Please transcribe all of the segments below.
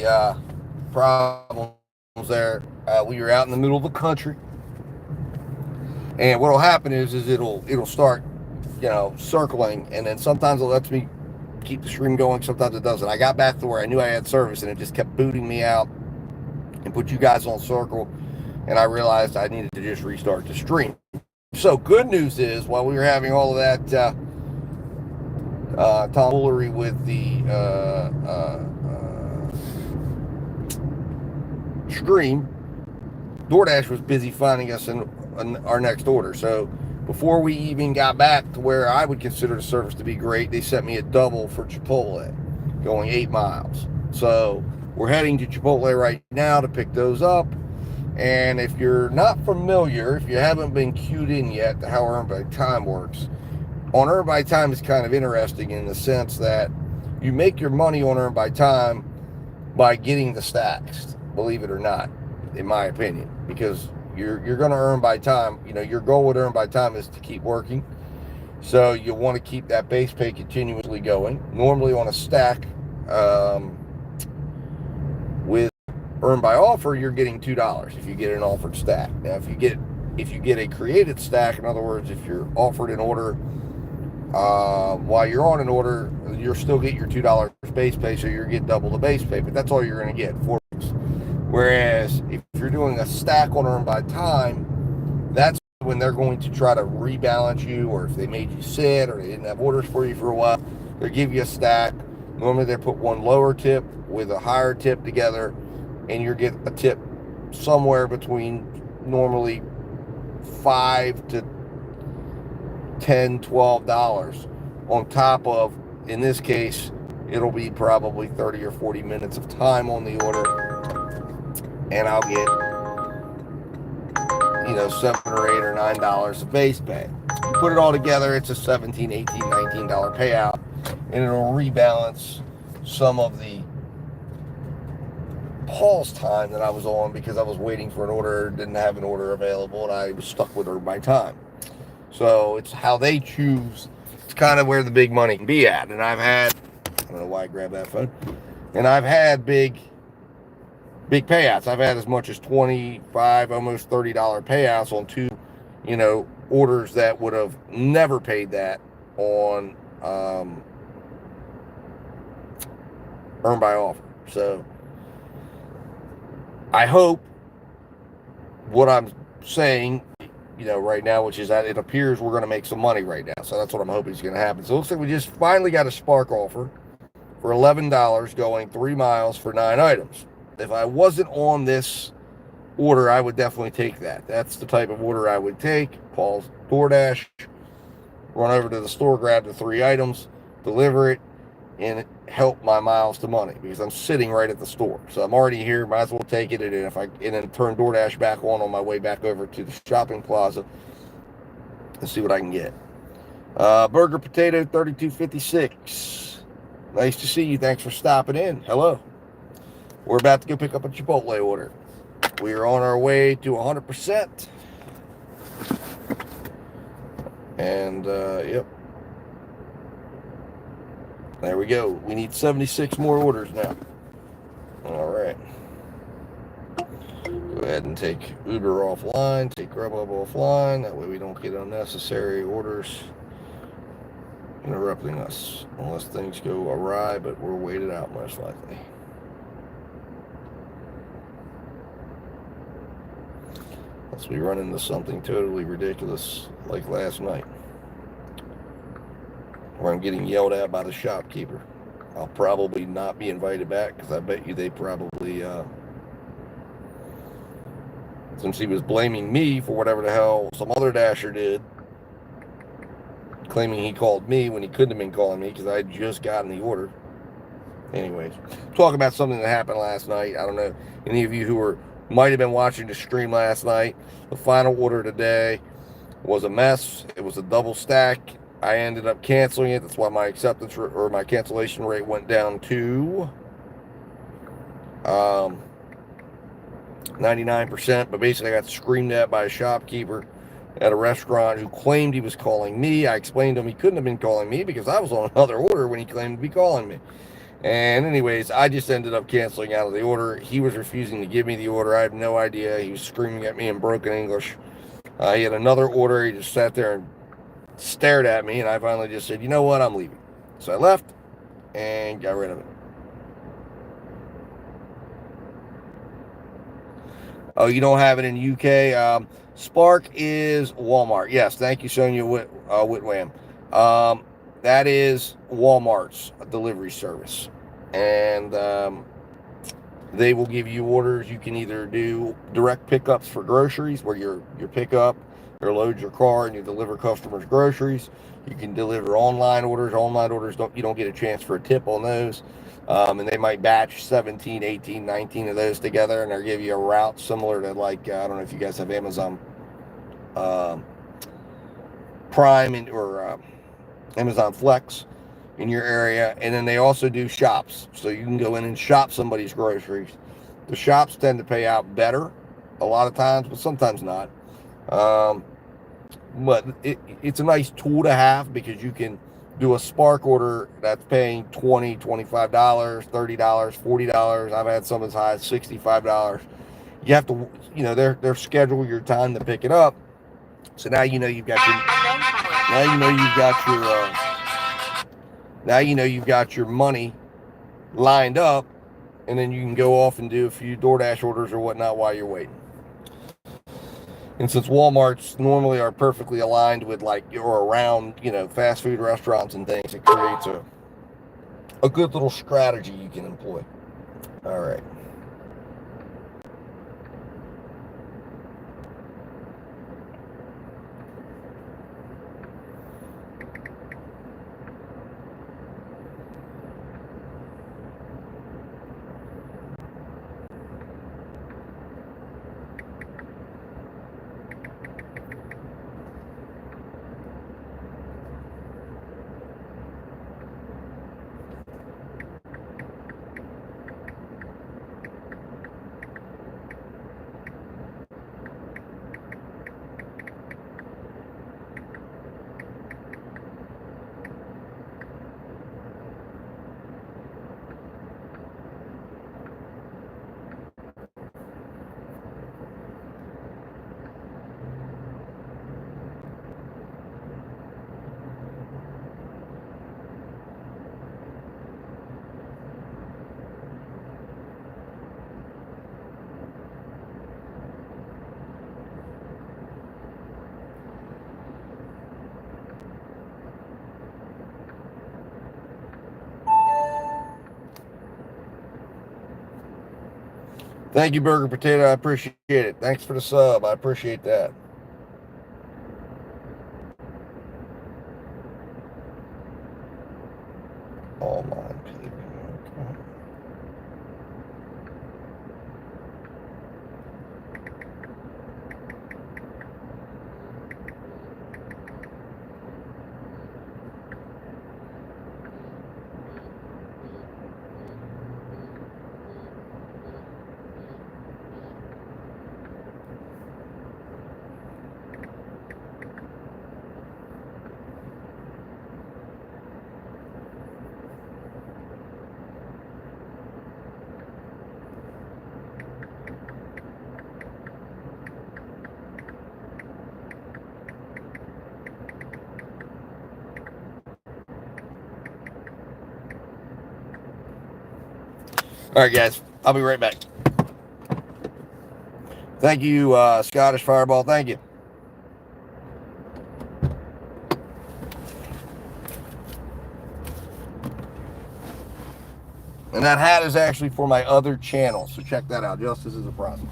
the problems there. We were out in the middle of the country, and what'll happen is it'll start, circling, and then sometimes it lets me keep the stream going. Sometimes it doesn't. I got back to where I knew I had service, and it just kept booting me out and put you guys on circle. And I realized I needed to just restart the stream. So good news is, while we were having all of that tomfoolery with the stream, DoorDash was busy finding us in our next order. So before we even got back to where I would consider the service to be great, they sent me a double for Chipotle, going 8 miles. So we're heading to Chipotle right now to pick those up. And if you're not familiar, if you haven't been cued in yet to how Earn by Time works, on Earn by Time is kind of interesting in the sense that you make your money on Earn by Time by getting the stacks, believe it or not, in my opinion, because you're going to earn by time. Your goal with Earn by Time is to keep working. So you want to keep that base pay continuously going. Normally on a stack, with Earn by Offer, you're getting $2 if you get an offered stack. Now, if you get a created stack, in other words, if you're offered an order while you're on an order, you'll still get your $2 base pay, so you're getting double the base pay, but that's all you're going to get, 4 weeks. Whereas if you're doing a stack on Earn by Time, that's when they're going to try to rebalance you, or if they made you sit, or they didn't have orders for you for a while, they'll give you a stack. Normally they put one lower tip with a higher tip together, and you get a tip somewhere between normally $5 to $10, $12 on top of, in this case, it'll be probably 30 or 40 minutes of time on the order, and I'll get, $7 or $8 or $9 of base pay. You put it all together, it's a $17, $18, $19 payout, and it'll rebalance some of the pause time that I was on because I was waiting for an order, didn't have an order available, and I was stuck with Earn by Time. So it's how they choose. It's kind of where the big money can be at. And I've had, I don't know why I grabbed that phone, and I've had big payouts. I've had as much as $25, almost $30 payouts on 2, orders that would have never paid that on Earn by Offer. So I hope what I'm saying, right now, which is that it appears we're going to make some money right now. So that's what I'm hoping is going to happen. So it looks like we just finally got a Spark offer for $11 going 3 miles for 9 items. If I wasn't on this order, I would definitely take that. That's the type of order I would take. Paul's DoorDash, run over to the store, grab the 3 items, deliver it, and help my miles to money because I'm sitting right at the store. So I'm already here, might as well take it, and then turn DoorDash back on my way back over to the shopping plaza and see what I can get. Burger potato, $32.56. Nice to see you. Thanks for stopping in. Hello. We're about to go pick up a Chipotle order. We are on our way to 100%. And, yep. There we go. We need 76 more orders now. All right. Go ahead and take Uber offline, take Grubhub offline. That way we don't get unnecessary orders interrupting us. Unless things go awry, but we're waited out most likely. Unless we run into something totally ridiculous like last night, where I'm getting yelled at by the shopkeeper. I'll probably not be invited back because I bet you they probably, since he was blaming me for whatever the hell some other dasher did, claiming he called me when he couldn't have been calling me because I had just gotten the order. Anyways, talk about something that happened last night. I don't know, any of you who might have been watching the stream last night. The final order today was a mess. It was a double stack. I ended up canceling it. That's why my acceptance or my cancellation rate went down to 99%. But basically, I got screamed at by a shopkeeper at a restaurant who claimed he was calling me. I explained to him he couldn't have been calling me because I was on another order when he claimed to be calling me. And anyways, I just ended up canceling out of the order. He was refusing to give me the order. I have no idea. He was screaming at me in broken English. He had another order. He just sat there and stared at me, and I finally just said, you know what, I'm leaving. So I left and got rid of it. Oh, you don't have it in UK? Spark is Walmart. Yes, thank you, Sonia Whitwam. That is Walmart's delivery service. And they will give you orders. You can either do direct pickups for groceries, where your pickup or loads your car and you deliver customers groceries. You can deliver online orders. Online orders, don't get a chance for a tip on those. And they might batch 17, 18, 19 of those together, and they'll give you a route similar to, like, I don't know if you guys have Amazon um, Prime or Amazon Flex in your area. And then they also do shops, so you can go in and shop somebody's groceries. The shops tend to pay out better a lot of times, but sometimes not. Um, but it's a nice tool to have, because you can do a Spark order that's paying $20, $25, $30, $40. I've had some as high as $65. You have to, they're schedule your time to pick it up. So now you've got your now you know you've got your now you've got your money lined up, and then you can go off and do a few DoorDash orders or whatnot while you're waiting. And since Walmarts normally are perfectly aligned with, like, or around, fast food restaurants and things, it creates a good little strategy you can employ. All right. Thank you, Burger Potato. I appreciate it. Thanks for the sub. I appreciate that. All mine, people. Okay. All right, guys. I'll be right back. Thank you, Scottish Fireball. Thank you. And that hat is actually for my other channel, so check that out. Justice is a process.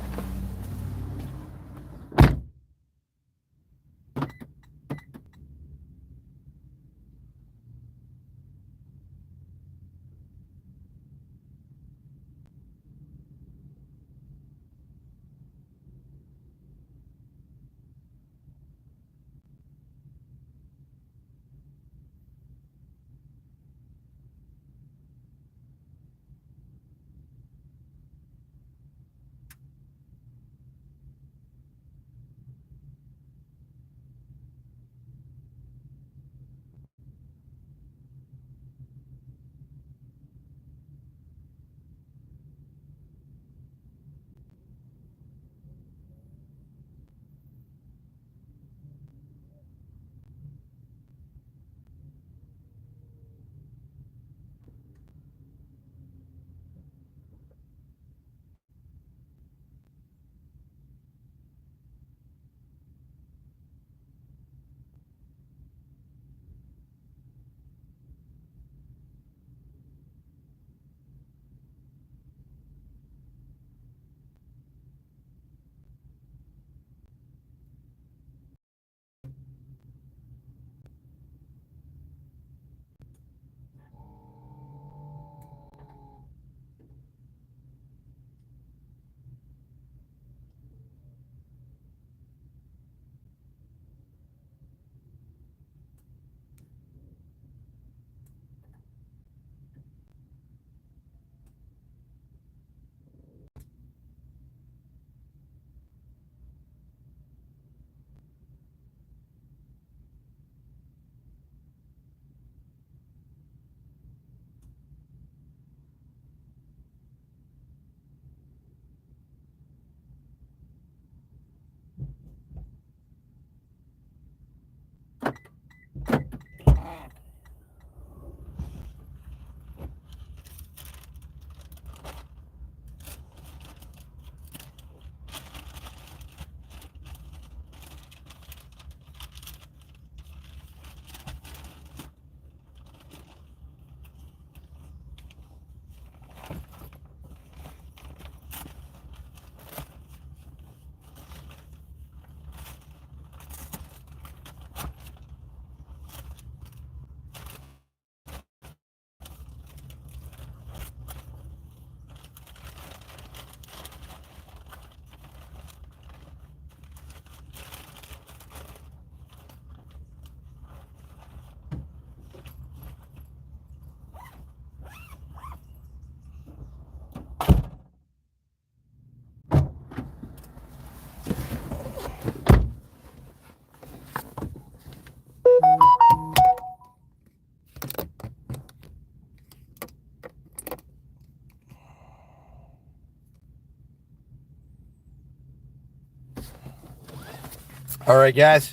All right, guys.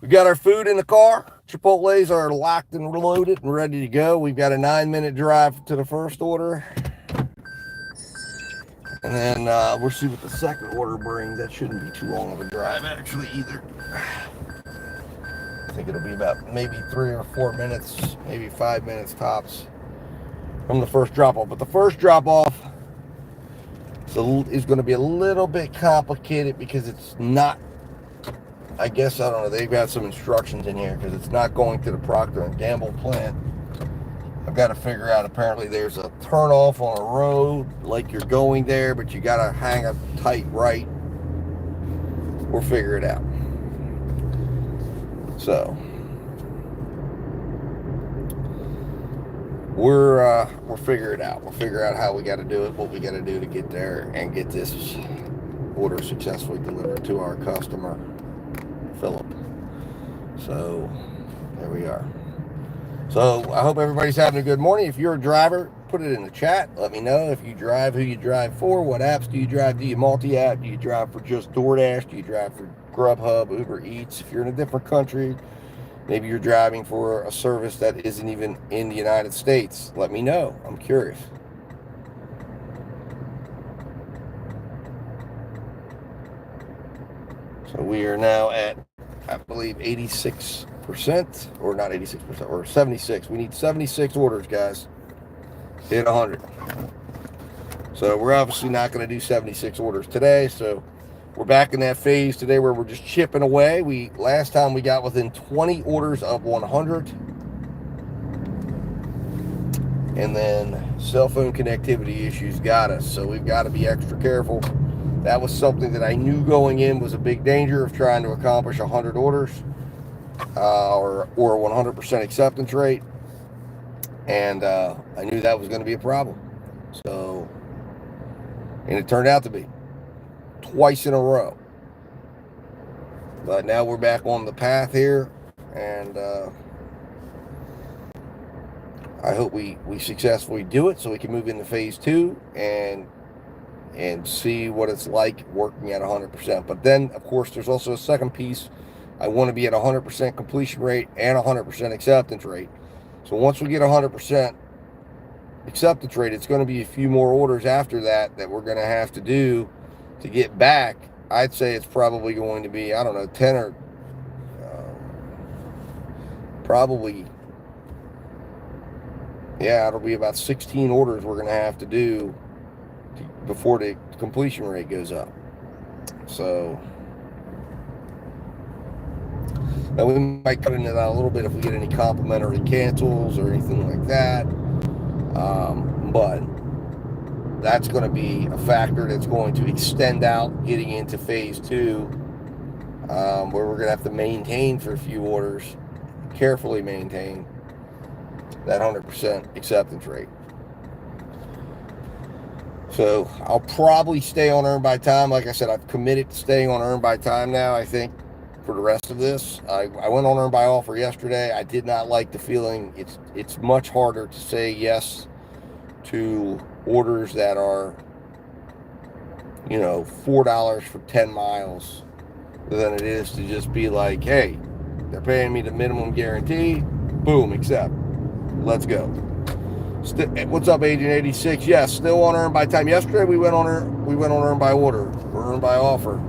We got our food in the car. Chipotle's are locked and loaded and ready to go. We've got a 9-minute drive to the first order. And then we'll see what the second order brings. That shouldn't be too long of a drive, actually, either. I think it'll be about maybe 3 or 4 minutes, maybe 5 minutes tops from the first drop-off. But the first drop-off is going to be a little bit complicated because it's not, I guess, I don't know, they've got some instructions in here because it's not going to the Procter & Gamble plant. I've got to figure out, apparently there's a turnoff on a road like you're going there, but you got to hang a tight right. We'll figure it out. So we'll figure it out. We'll figure out how we got to do it, what we got to do to get there and get this order successfully delivered to our customer, Philip. So there we are. So I hope everybody's having a good morning. If you're a driver, put it in the chat. Let me know if you drive, who you drive for, what apps do you drive? Do you multi-app? Do you drive for just DoorDash? Do you drive for Grubhub, Uber Eats? If you're in a different country, maybe you're driving for a service that isn't even in the United States, let me know. I'm curious. So we are now at, I believe, 86%, or not 86%, or 76. We need 76 orders, guys, to hit 100. So we're obviously not going to do 76 orders today. So we're back in that phase today where we're just chipping away. Last time we got within 20 orders of 100. And then cell phone connectivity issues got us. So we've got to be extra careful. That was something that I knew going in was a big danger of trying to accomplish 100 orders or 100% acceptance rate. And I knew that was going to be a problem. So, and it turned out to be twice in a row. But now we're back on the path here. And I hope we successfully do it so we can move into phase 2 and see what it's like working at 100%. But then, of course, there's also a second piece. I want to be at 100% completion rate and 100% acceptance rate. So once we get 100% acceptance rate, it's going to be a few more orders after that we're going to have to do to get back. I'd say it's probably going to be, I don't know, 10 or probably, yeah, it'll be about 16 orders we're going to have to do before the completion rate goes up. So now we might cut into that a little bit if we get any complimentary cancels or anything like that. But that's going to be a factor that's going to extend out getting into phase 2, where we're going to have to maintain for a few orders, carefully maintain that 100% acceptance rate. So I'll probably stay on earn by time. Like I said, I've committed to staying on earn by time now, I think, for the rest of this. I went on earn by offer yesterday. I did not like the feeling. It's much harder to say yes to orders that are, you know, $4 for 10 miles than it is to just be like, hey, they're paying me the minimum guarantee. Boom, accept. Let's go. What's up, Agent 86? Yes, still on earn by time. Yesterday we went on earn by order or earn by offer,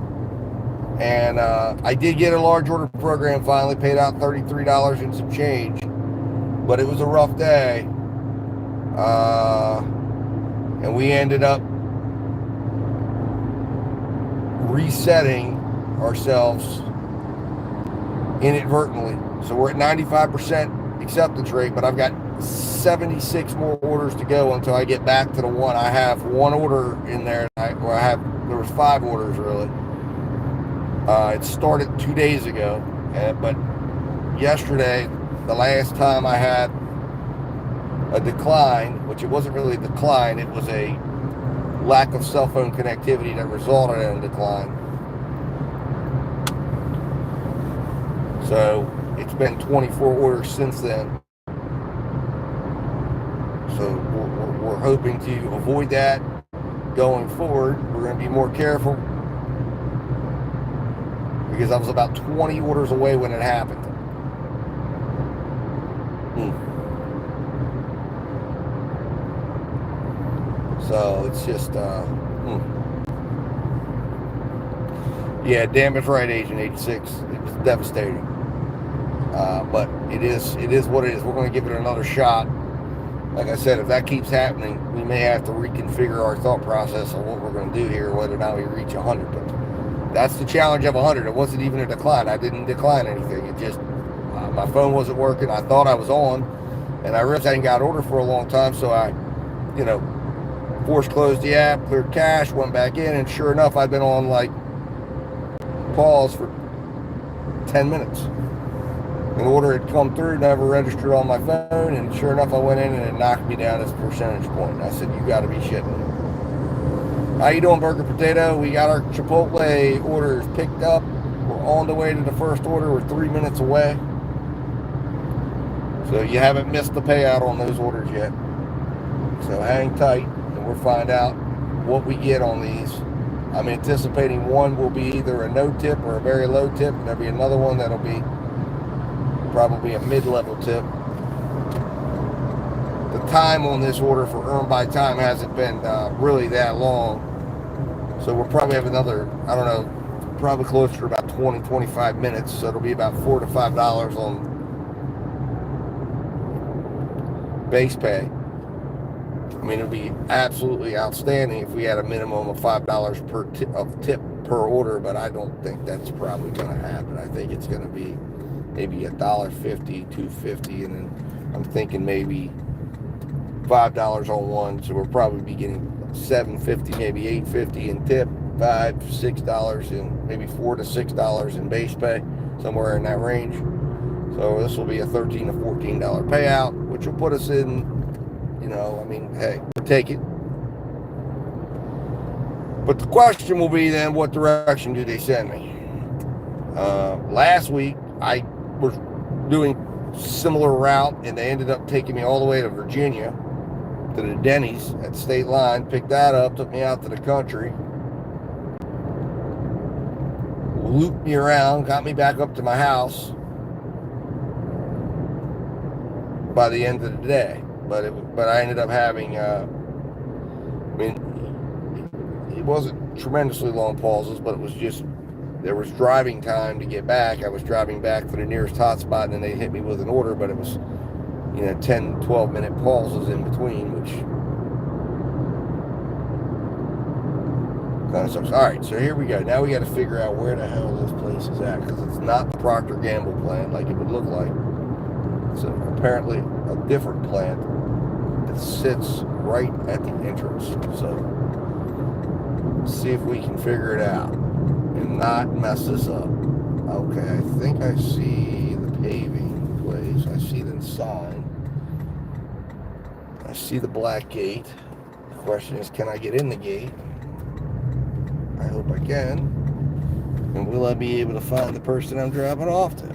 and I did get a large order program finally. Paid out $33 and some change, but it was a rough day, and we ended up resetting ourselves inadvertently. So we're at 95% acceptance rate, but I've got 76 more orders to go until I get back to the one. I have one order in there. There was 5 orders really. It started 2 days ago, but yesterday, the last time I had a decline, which it wasn't really a decline, it was a lack of cell phone connectivity that resulted in a decline. So it's been 24 orders since then. So we're hoping to avoid that going forward. We're going to be more careful. We because I was about 20 orders away when it happened. So it's just, yeah, damn it right, Agent 86. It was devastating. But it is what it is. We're going to give it another shot. Like I said, if that keeps happening, we may have to reconfigure our thought process on what we're going to do here, whether or not we reach 100. But that's the challenge of 100. It wasn't even a decline. I didn't decline anything. It just, my phone wasn't working. I thought I was on, and I realized I hadn't got an order for a long time, so I, force closed the app, cleared cache, went back in, and sure enough, I'd been on like pause for 10 minutes. An order had come through, never registered on my phone, and sure enough, I went in and it knocked me down as a percentage point. And I said, "You got to be shitting me." How you doing, Burger Potato? We got our Chipotle orders picked up. We're on the way to the first order. We're 3 minutes away. So you haven't missed the payout on those orders yet. So hang tight, and we'll find out what we get on these. I'm anticipating one will be either a no tip or a very low tip, and there'll be another one that'll be probably a mid-level tip. The time on this order for earn by time hasn't been really that long. So we'll probably have another, I don't know, probably closer to about 20, 25 minutes. So it'll be about $4 to $5 on base pay. I mean, it'd be absolutely outstanding if we had a minimum of $5 per tip per order, but I don't think that's probably going to happen. I think it's going to be maybe $1.50, $2.50, and then I'm thinking maybe $5 on one, so we'll probably be getting $7.50, maybe $8.50 in tip, $5, $6, and maybe $4 to $6 in base pay, somewhere in that range. So this will be a $13 to $14 payout, which will put us in, hey, we'll take it. But the question will be then, what direction do they send me? Last week, I was doing similar route, and they ended up taking me all the way to Virginia, to the Denny's at the state line, picked that up, took me out to the country, looped me around, got me back up to my house by the end of the day. But I ended up having, it wasn't tremendously long pauses, but it was just, there was driving time to get back. I was driving back to the nearest hotspot, and then they hit me with an order, but it was, 10, 12 minute pauses in between, which kind of sucks. All right, so here we go. Now we got to figure out where the hell this place is at, because it's not the Procter & Gamble plant like it would look like. It's apparently a different plant that sits right at the entrance. So let's see if we can figure it out and not mess this up. Okay, I think I see the paving place. I see the sign. I see the black gate. The question is, can I get in the gate? I hope I can. And will I be able to find the person I'm dropping off to?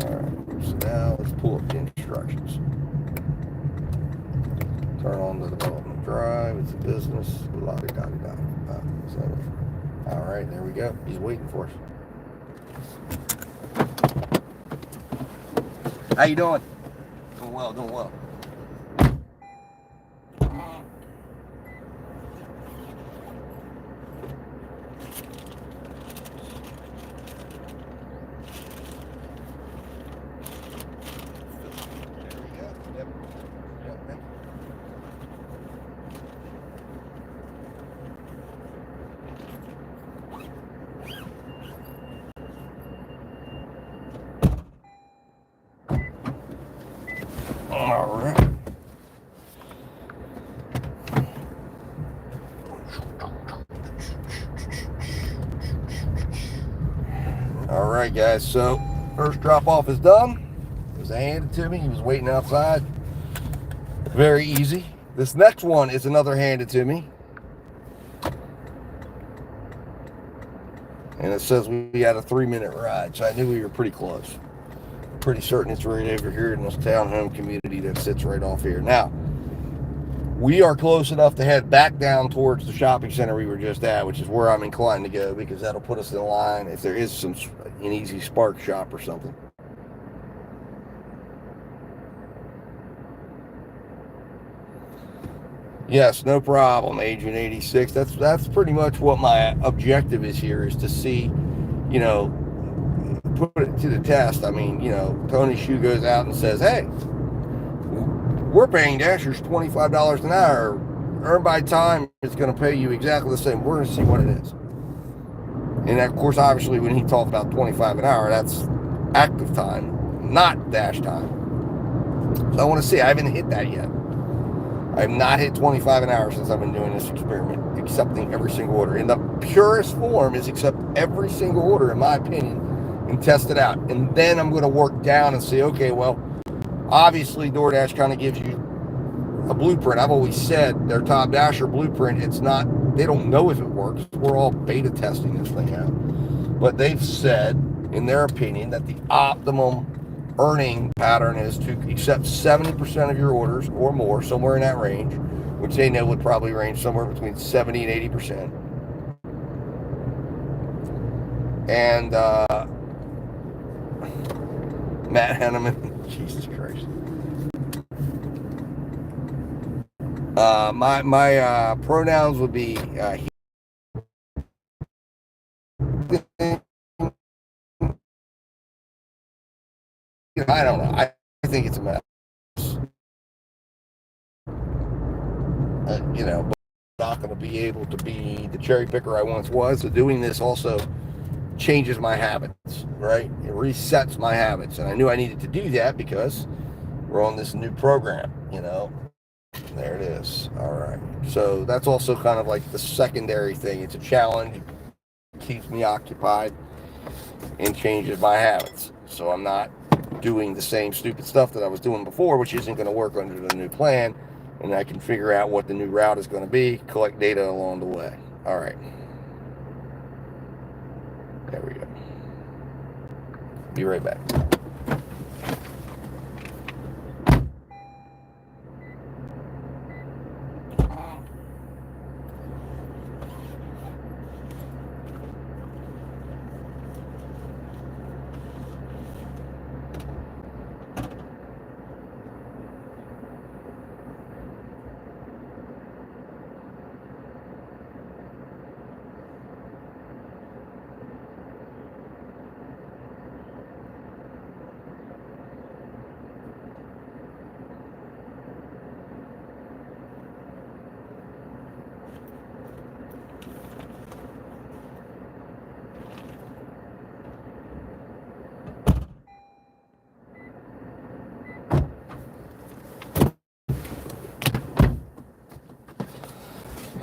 Alright, so now let's pull up the instructions. Turn on the development drive. It's a business. La-di-da-di-da. Alright, there we go. He's waiting for us. How you doing? Doing well, doing well. Alright guys, so first drop off is done. It was handed to me. He was waiting outside. Very easy. This next one is another handed to me. And it says we had a 3-minute ride, so I knew we were pretty close. Pretty certain it's right over here in this townhome community that sits right off here. Now, We are close enough to head back down towards the shopping center we were just at, which is where I'm inclined to go, because that'll put us in line if there is an easy Spark shop or something. Yes, no problem, Agent 86. That's pretty much what my objective is here, is to see, you know, put it to the test. I mean, Tony Shu goes out and says, hey, we're paying Dashers $25 an hour. Earn by time is going to pay you exactly the same. We're going to see what it is. And of course, obviously, when he talked about 25 an hour, that's active time, not dash time. So I want to see. I haven't hit that yet. I have not hit 25 an hour since I've been doing this experiment, accepting every single order. In the purest form is accept every single order, in my opinion, and test it out. And then I'm going to work down and say, okay, well, obviously DoorDash kind of gives you a blueprint. I've always said their Top Dasher blueprint, it's not, they don't know if it works. We're all beta testing this thing out. But they've said, in their opinion, that the optimum earning pattern is to accept 70% of your orders or more, somewhere in that range, which they know would probably range somewhere between 70 and 80%. And Matt Henneman, Jesus Christ. My pronouns would be I don't know. I think it's a mess. But I'm not going to be able to be the cherry picker I once was. So doing this also changes my habits, right? It resets my habits. And I knew I needed to do that because we're on this new program, There it is. All right. So that's also kind of like the secondary thing. It's a challenge. It keeps me occupied and changes my habits. So I'm not doing the same stupid stuff that I was doing before, which isn't going to work under the new plan. And I can figure out what the new route is going to be, collect data along the way. All right. There we go. Be right back.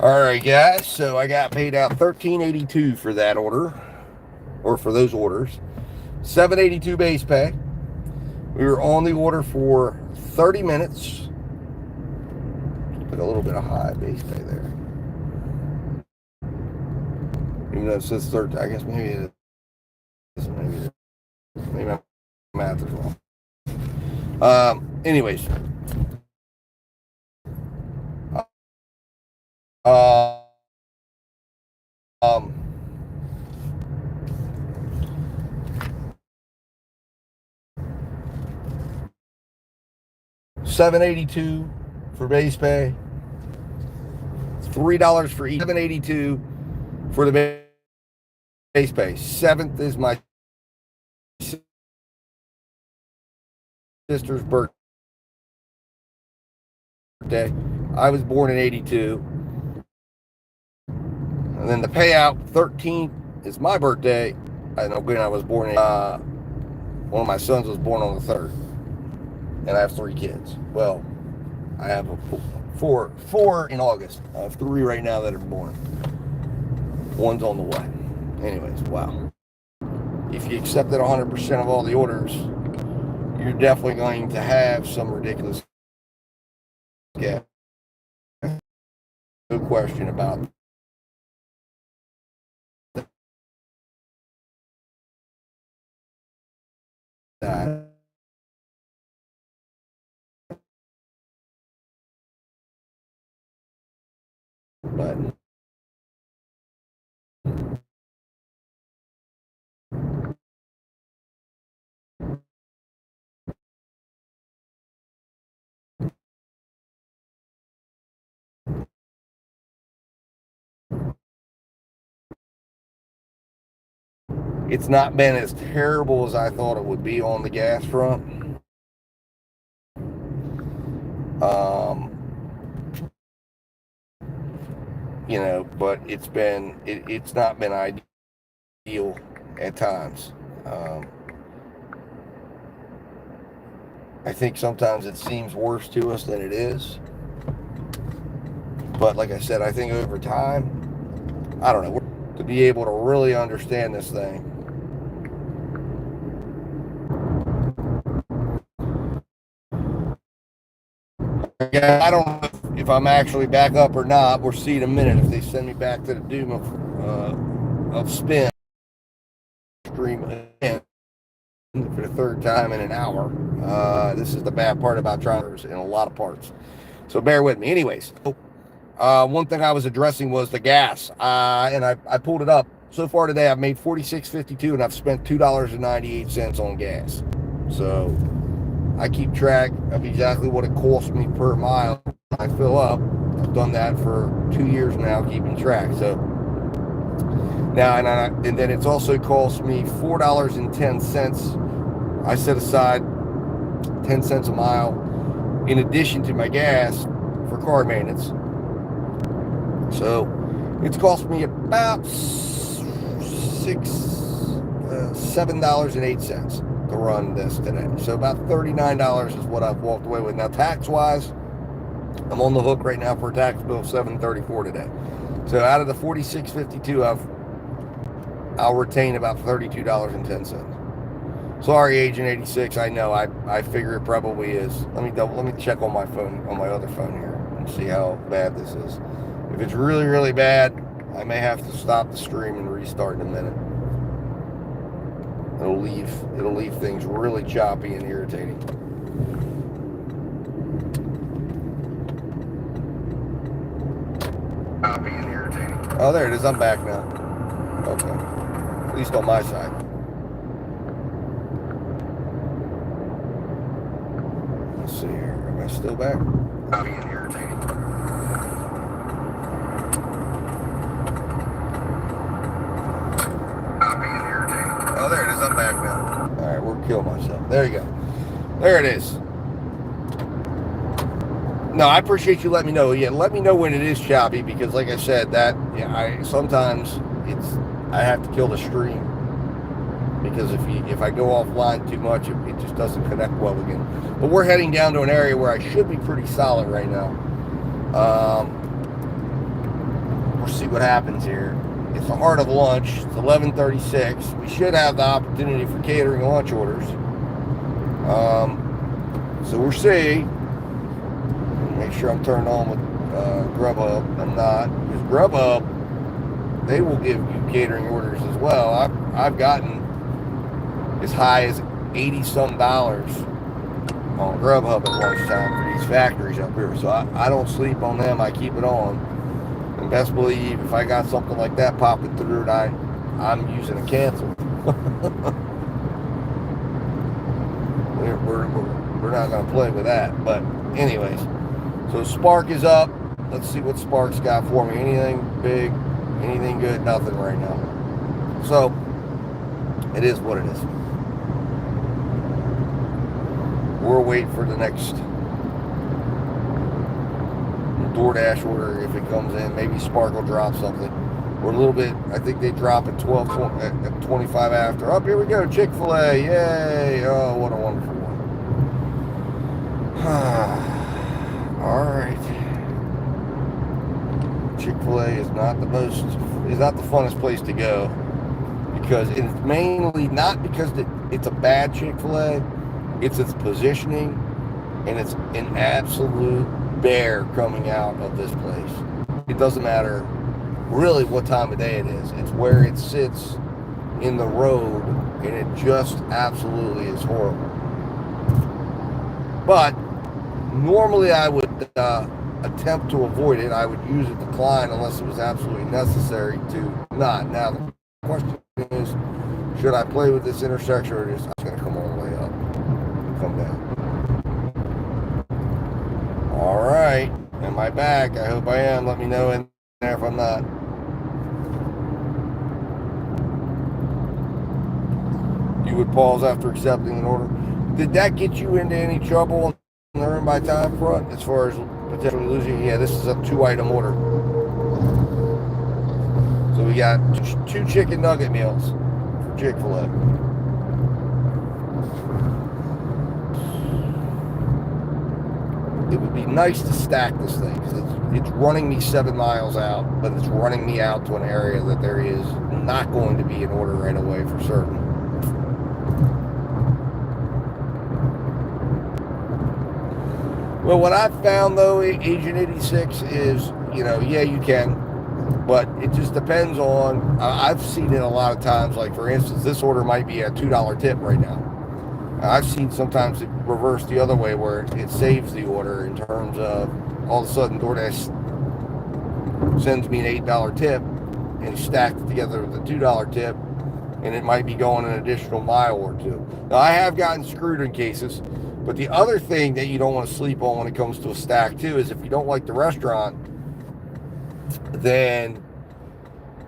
All right, guys. So I got paid out $13.82 for that order, or for those orders. $7.82 base pay. We were on the order for 30 minutes. Put a little bit of high base pay there. Even though it says 13, I guess maybe it is. Maybe my math is wrong. Anyways. Um, 782 for base pay. $3 for each. 782 for the base pay. Seventh is my sister's birthday. I was born in 82. And then the payout, 13th, is my birthday. And again, I was born in, one of my sons was born on the 3rd. And I have 3 kids. Well, I have four in August. I have 3 right now that are born. One's on the way. Anyways, wow. If you accepted 100% of all the orders, you're definitely going to have some ridiculous gap. No question about that. But it's not been as terrible as I thought it would be on the gas front. Um, but it's not been ideal at times. I think sometimes it seems worse to us than it is. But like I said, I think over time, I don't know, to be able to really understand this thing. Yeah, I don't know if I'm actually back up or not. We'll see in a minute if they send me back to the doom of spin stream again for the third time in an hour. This is the bad part about drivers in a lot of parts. So bear with me. Anyways, one thing I was addressing was the gas, and I pulled it up. So far today, I've made $46.52, and I've spent $2.98 on gas. So I keep track of exactly what it costs me per mile. I fill up. I've done that for 2 years now, keeping track. So now, and then it's also cost me $4.10. I set aside 10 cents a mile in addition to my gas for car maintenance. So it's cost me about $7.08 to run this today. So about $39 is what I've walked away with. Now, tax-wise, I'm on the hook right now for a tax bill of $734 today. So out of the $46.52, I'll retain about $32.10. Sorry, Agent 86. I know. I figure it probably is. Let me check on my phone, on my other phone here, and see how bad this is. If it's really, really bad, I may have to stop the stream and restart in a minute. It'll leave things really choppy and irritating. Choppy and irritating. Oh, there it is. I'm back now. Okay. At least on my side. Let's see here. Am I still back? Choppy and irritating. Oh, there it is. I'm back now. All right, we'll kill myself. There you go. There it is. No, I appreciate you letting me know. Yeah, let me know when it is choppy, because like I said, sometimes I have to kill the stream, because if I go offline too much, it just doesn't connect well again. But we're heading down to an area where I should be pretty solid right now. We'll see what happens here. It's the heart of lunch. It's 11:36. We should have the opportunity for catering lunch orders. So we'll see. Make sure I'm turned on with Grubhub. I'm not, because Grubhub, they will give you catering orders as well. I've gotten as high as $80-some on Grubhub at lunchtime for these factories up here. So I don't sleep on them. I keep it on. And best believe if I got something like that popping through, and I'm using a cancel. we're not going to play with that. But anyways, so Spark is up. Let's see what Spark's got for me. Anything big, anything good? Nothing right now. So it is what it is. We'll wait for the next DoorDash order if it comes in. Maybe Spark will drop something. We're a little bit, I think they drop at 25 after. Up, here we go. Chick-fil-A. Yay. Oh, what a wonderful one. All right. Chick-fil-A is not the funnest place to go, because it's mainly not because it's a bad Chick-fil-A. It's its positioning, and it's an absolute bear coming out of this place. It doesn't matter really what time of day it is. It's where it sits in the road, and it just absolutely is horrible. But normally I would attempt to avoid it. I would use a decline unless it was absolutely necessary to not. Now, the question is, should I play with this intersection or just, I'm going to come all the way up, come down. All right. Am I back? I hope I am. Let me know in there if I'm not. You would pause after accepting an order. Did that get you into any trouble on the earn by time front as far as potentially losing? Yeah, this is a 2-item order. So we got 2 chicken nugget meals for Chick-fil-A. It would be nice to stack this thing because it's running me 7 miles out, but it's running me out to an area that there is not going to be an order right away for certain. Well, what I've found though, Agent 86, is, yeah, you can, but it just depends on, I've seen it a lot of times, like for instance, this order might be a $2 tip right now. I've seen sometimes it reverse the other way where it saves the order in terms of all of a sudden DoorDash sends me an $8 tip and stacked it together with a $2 tip, and it might be going an additional mile or two. Now, I have gotten screwed in cases, but the other thing that you don't want to sleep on when it comes to a stack too is if you don't like the restaurant, then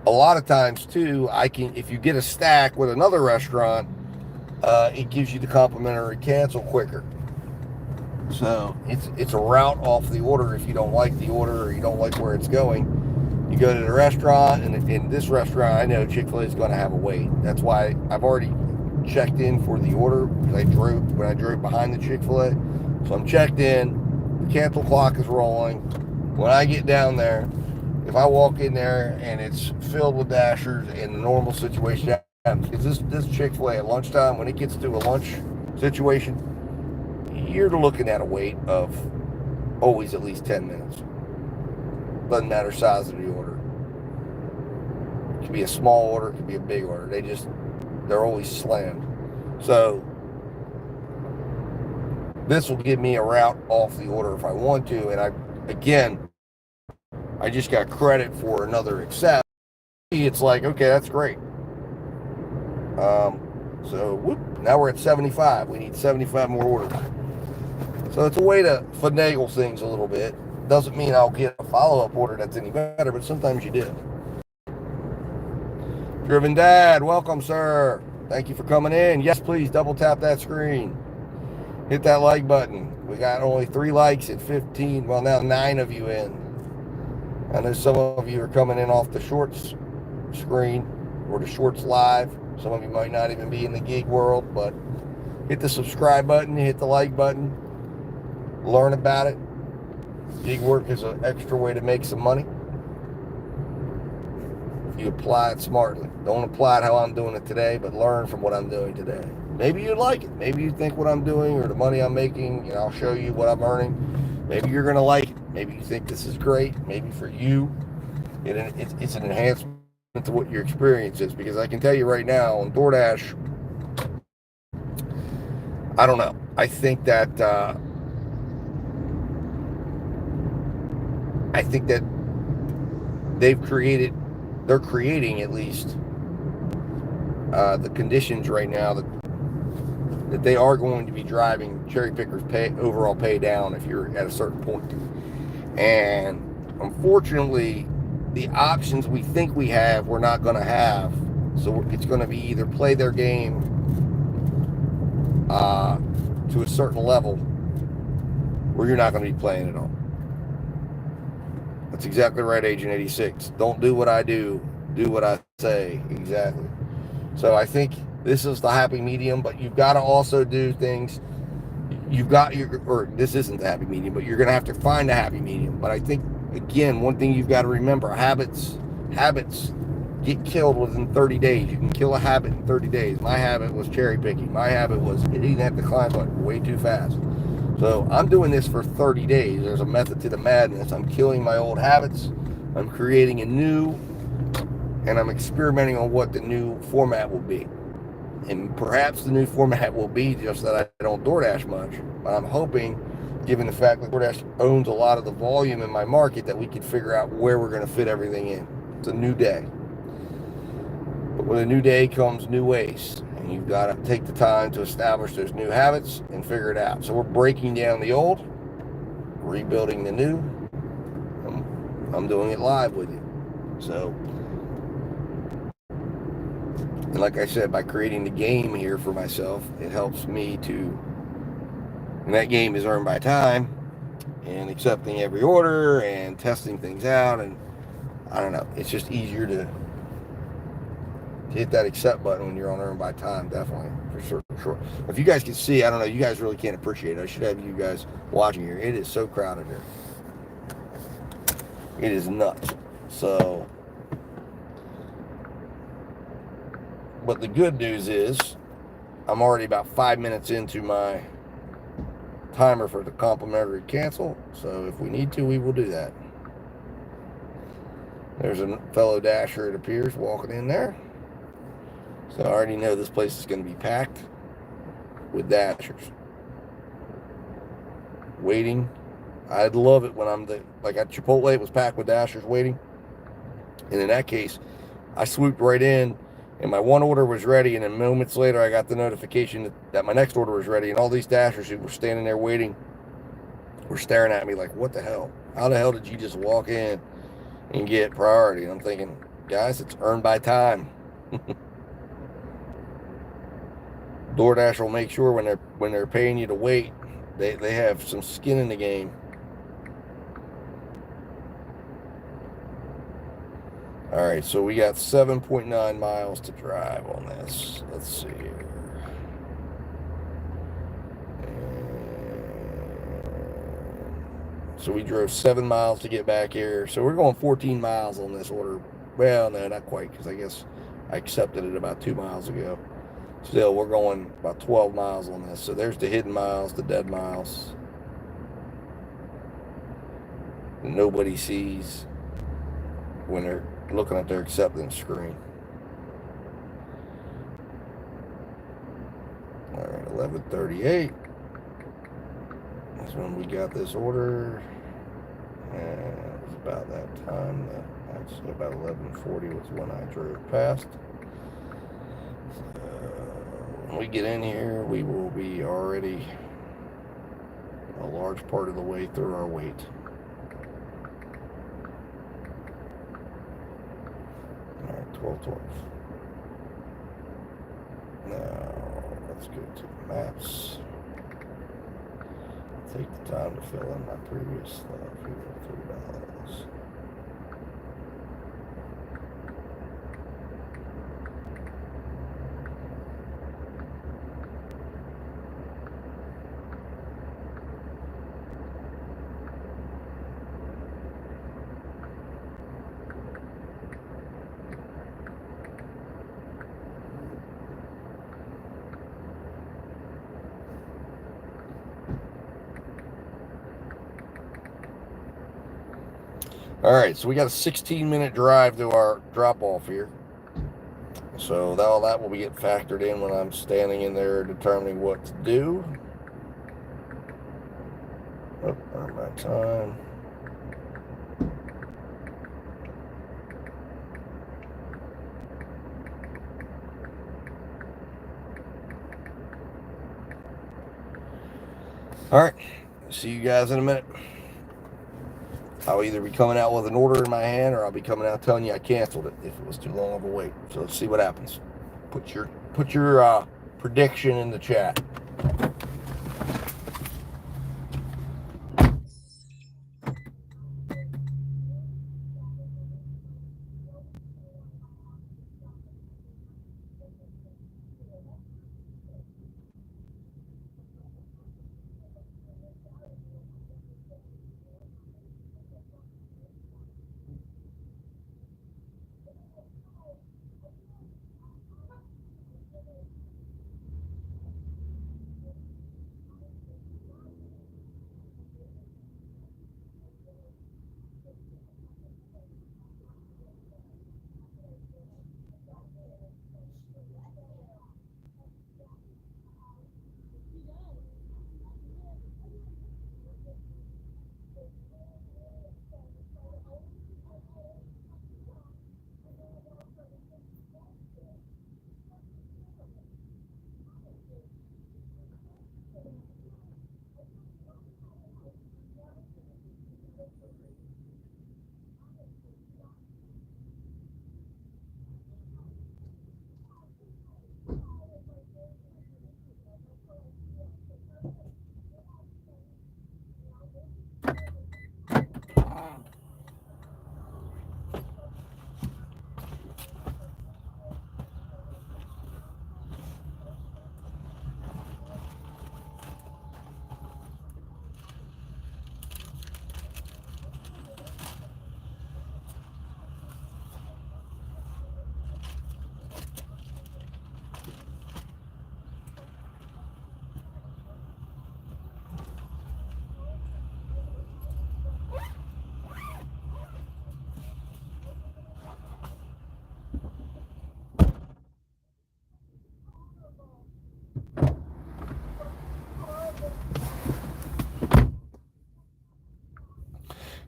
a lot of times too, if you get a stack with another restaurant, it gives you the complimentary cancel quicker. So it's a route off the order if you don't like the order or you don't like where it's going. You go to the restaurant, and in this restaurant, I know Chick-fil-A is going to have a wait. That's why I've already checked in for the order when I drove behind the Chick-fil-A. So I'm checked in. The cancel clock is rolling. When I get down there, if I walk in there and it's filled with dashers in the normal situation, because this Chick-fil-A at lunchtime, when it gets to a lunch situation, you're looking at a wait of always at least 10 minutes. Doesn't matter size of the order. It could be a small order, it could be a big order. They're always slammed. So this will give me a route off the order if I want to. And I just got credit for another accept. It's like, okay, that's great. Now we're at 75. We need 75 more orders. So it's a way to finagle things a little bit. Doesn't mean I'll get a follow-up order that's any better, but sometimes you do. Driven Dad, welcome, sir. Thank you for coming in. Yes, please double tap that screen. Hit that like button. We got only 3 likes at 15. Well, now 9 of you in. I know some of you are coming in off the shorts screen or the shorts live. Some of you might not even be in the gig world, but hit the subscribe button, hit the like button, learn about it. Gig work is an extra way to make some money. If you apply it smartly. Don't apply it how I'm doing it today, but learn from what I'm doing today. Maybe you like it. Maybe you think what I'm doing or the money I'm making, I'll show you what I'm earning. Maybe you're going to like it. Maybe you think this is great. Maybe for you, it's an enhancement to what your experience is. Because I can tell you right now, on DoorDash, I don't know. I think that they're creating at least the conditions right now that they are going to be driving cherry pickers overall pay down if you're at a certain point. And unfortunately, the options we think we have, we're not going to have. So it's going to be either play their game to a certain level, or you're not going to be playing at all. That's exactly right, Agent 86. Don't do what I do. Do what I say. Exactly. So I think this is the happy medium, but you've got to also do things. This isn't the happy medium, but you're going to have to find a happy medium. But I think, again, one thing you've got to remember, habits get killed within 30 days. You can kill a habit in 30 days. My habit was cherry picking. My habit was hitting that decline button way too fast. So I'm doing this for 30 days. There's a method to the madness. I'm killing my old habits. I'm creating a new, and I'm experimenting on what the new format will be. And perhaps the new format will be just that I don't DoorDash much. But I'm hoping given the fact that DoorDash owns a lot of the volume in my market, that we could figure out where we're going to fit everything in. It's a new day. But with a new day comes new ways. And you've got to take the time to establish those new habits and figure it out. So we're breaking down the old, rebuilding the new. I'm doing it live with you. So, and like I said, by creating the game here for myself, it helps me to, and that game is earned by time and accepting every order and testing things out. And I don't know, it's just easier to hit that accept button when you're on earn by time, definitely, for sure. If you guys can see, I don't know, you guys really can't appreciate it. I should have you guys watching here. It is so crowded here. It is nuts. So, but the good news is I'm already about 5 minutes into my timer for the complimentary cancel. So if we need to, we will do that. There's a fellow dasher, it appears, walking in there. So I already know this place is going to be packed with dashers waiting. I'd love it when I'm like at Chipotle, it was packed with dashers waiting. And in that case, I swooped right in and my one order was ready. And then moments later, I got the notification that my next order was ready. And all these dashers who were standing there waiting were staring at me like, what the hell? How the hell did you just walk in and get priority? And I'm thinking, guys, it's earned by time. DoorDash will make sure when they're paying you to wait, they have some skin in the game. All right, so we got 7.9 miles to drive on this. Let's see here. So we drove 7 miles to get back here. So we're going 14 miles on this order. Well, no, not quite, because I guess I accepted it about 2 miles ago. Still, we're going about 12 miles on this. So there's the hidden miles, the dead miles that nobody sees when they're looking at their acceptance screen. All right, 11:38. That's when we got this order. And it was about that time. Actually, about 11:40 was when I drove past. When we get in here, we will be already a large part of the way through our wait. All right, 12:12. Now, let's go to the maps. Take the time to fill in my previous stuff here, $3. All right, so we got a 16-minute drive to our drop-off here. So all that will be get factored in when I'm standing in there determining what to do. Oh, earn my time. All right, see you guys in a minute. I'll either be coming out with an order in my hand or I'll be coming out telling you I canceled it if it was too long of a wait. So let's see what happens. Put your prediction in the chat.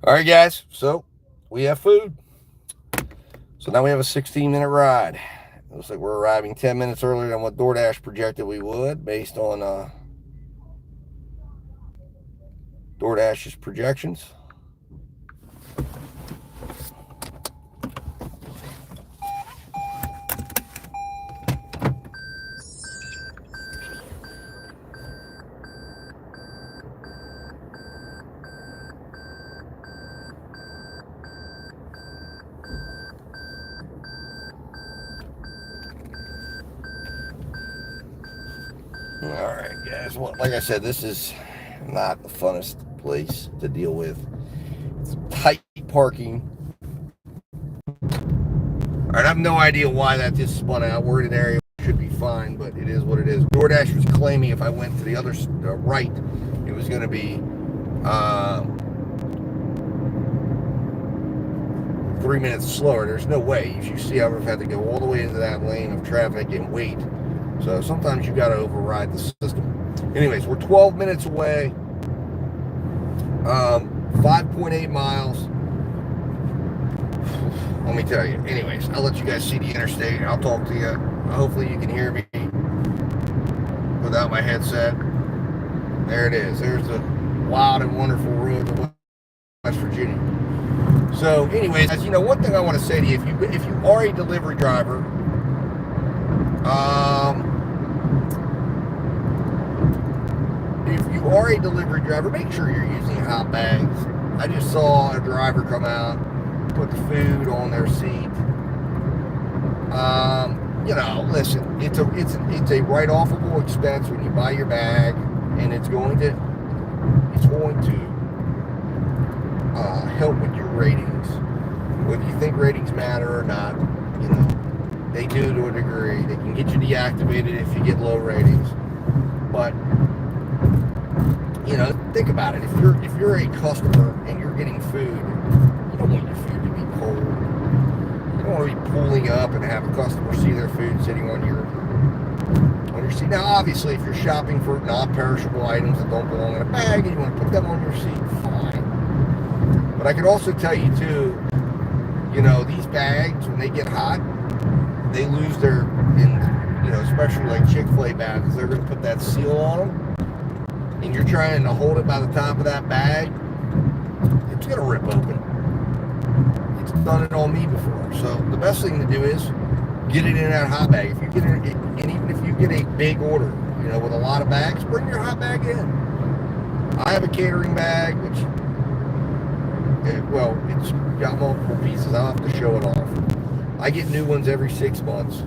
All right, guys. So we have food. So now we have a 16-minute ride. Looks like we're arriving 10 minutes earlier than what DoorDash projected we would, based on DoorDash's projections. All right, guys. Well, like I said, this is not the funnest place to deal with. It's tight parking. All right, I have no idea why that just spun out. We're in an area that should be fine, but it is what it is. DoorDash was claiming if I went to the other right, it was going to be 3 minutes slower. There's no way. You see, I would have had to go all the way into that lane of traffic and wait. So sometimes you got to override the system. Anyways, we're 12 minutes away. 5.8 miles. Let me tell you. Anyways, I'll let you guys see the interstate. I'll talk to you. Hopefully you can hear me without my headset. There it is. There's the wild and wonderful road to West Virginia. So anyways, as you know, one thing I want to say to you, if you are a delivery driver, make sure you're using hot bags. I just saw a driver come out, put the food on their seat. Listen, it's a write-offable expense when you buy your bag, and it's going to help with your ratings. Whether you think ratings matter or not, they do to a degree. They can get you deactivated if you get low ratings. But think about it. If you're a customer and you're getting food, you don't want your food to be cold. You don't want to be pulling up and have a customer see their food sitting on your seat. Now, obviously, if you're shopping for non-perishable items that don't belong in a bag and you want to put them on your seat, fine. But I can also tell you too, these bags, when they get hot, they lose their, especially like Chick-fil-A bags, they're going to put that seal on them. And you're trying to hold it by the top of that bag, it's going to rip open. It's done it on me before. So the best thing to do is get it in that hot bag. If you get it, and even if you get a big order, with a lot of bags, bring your hot bag in. I have a catering bag, which, it's got multiple pieces. I'll have to show it off. I get new ones every 6 months.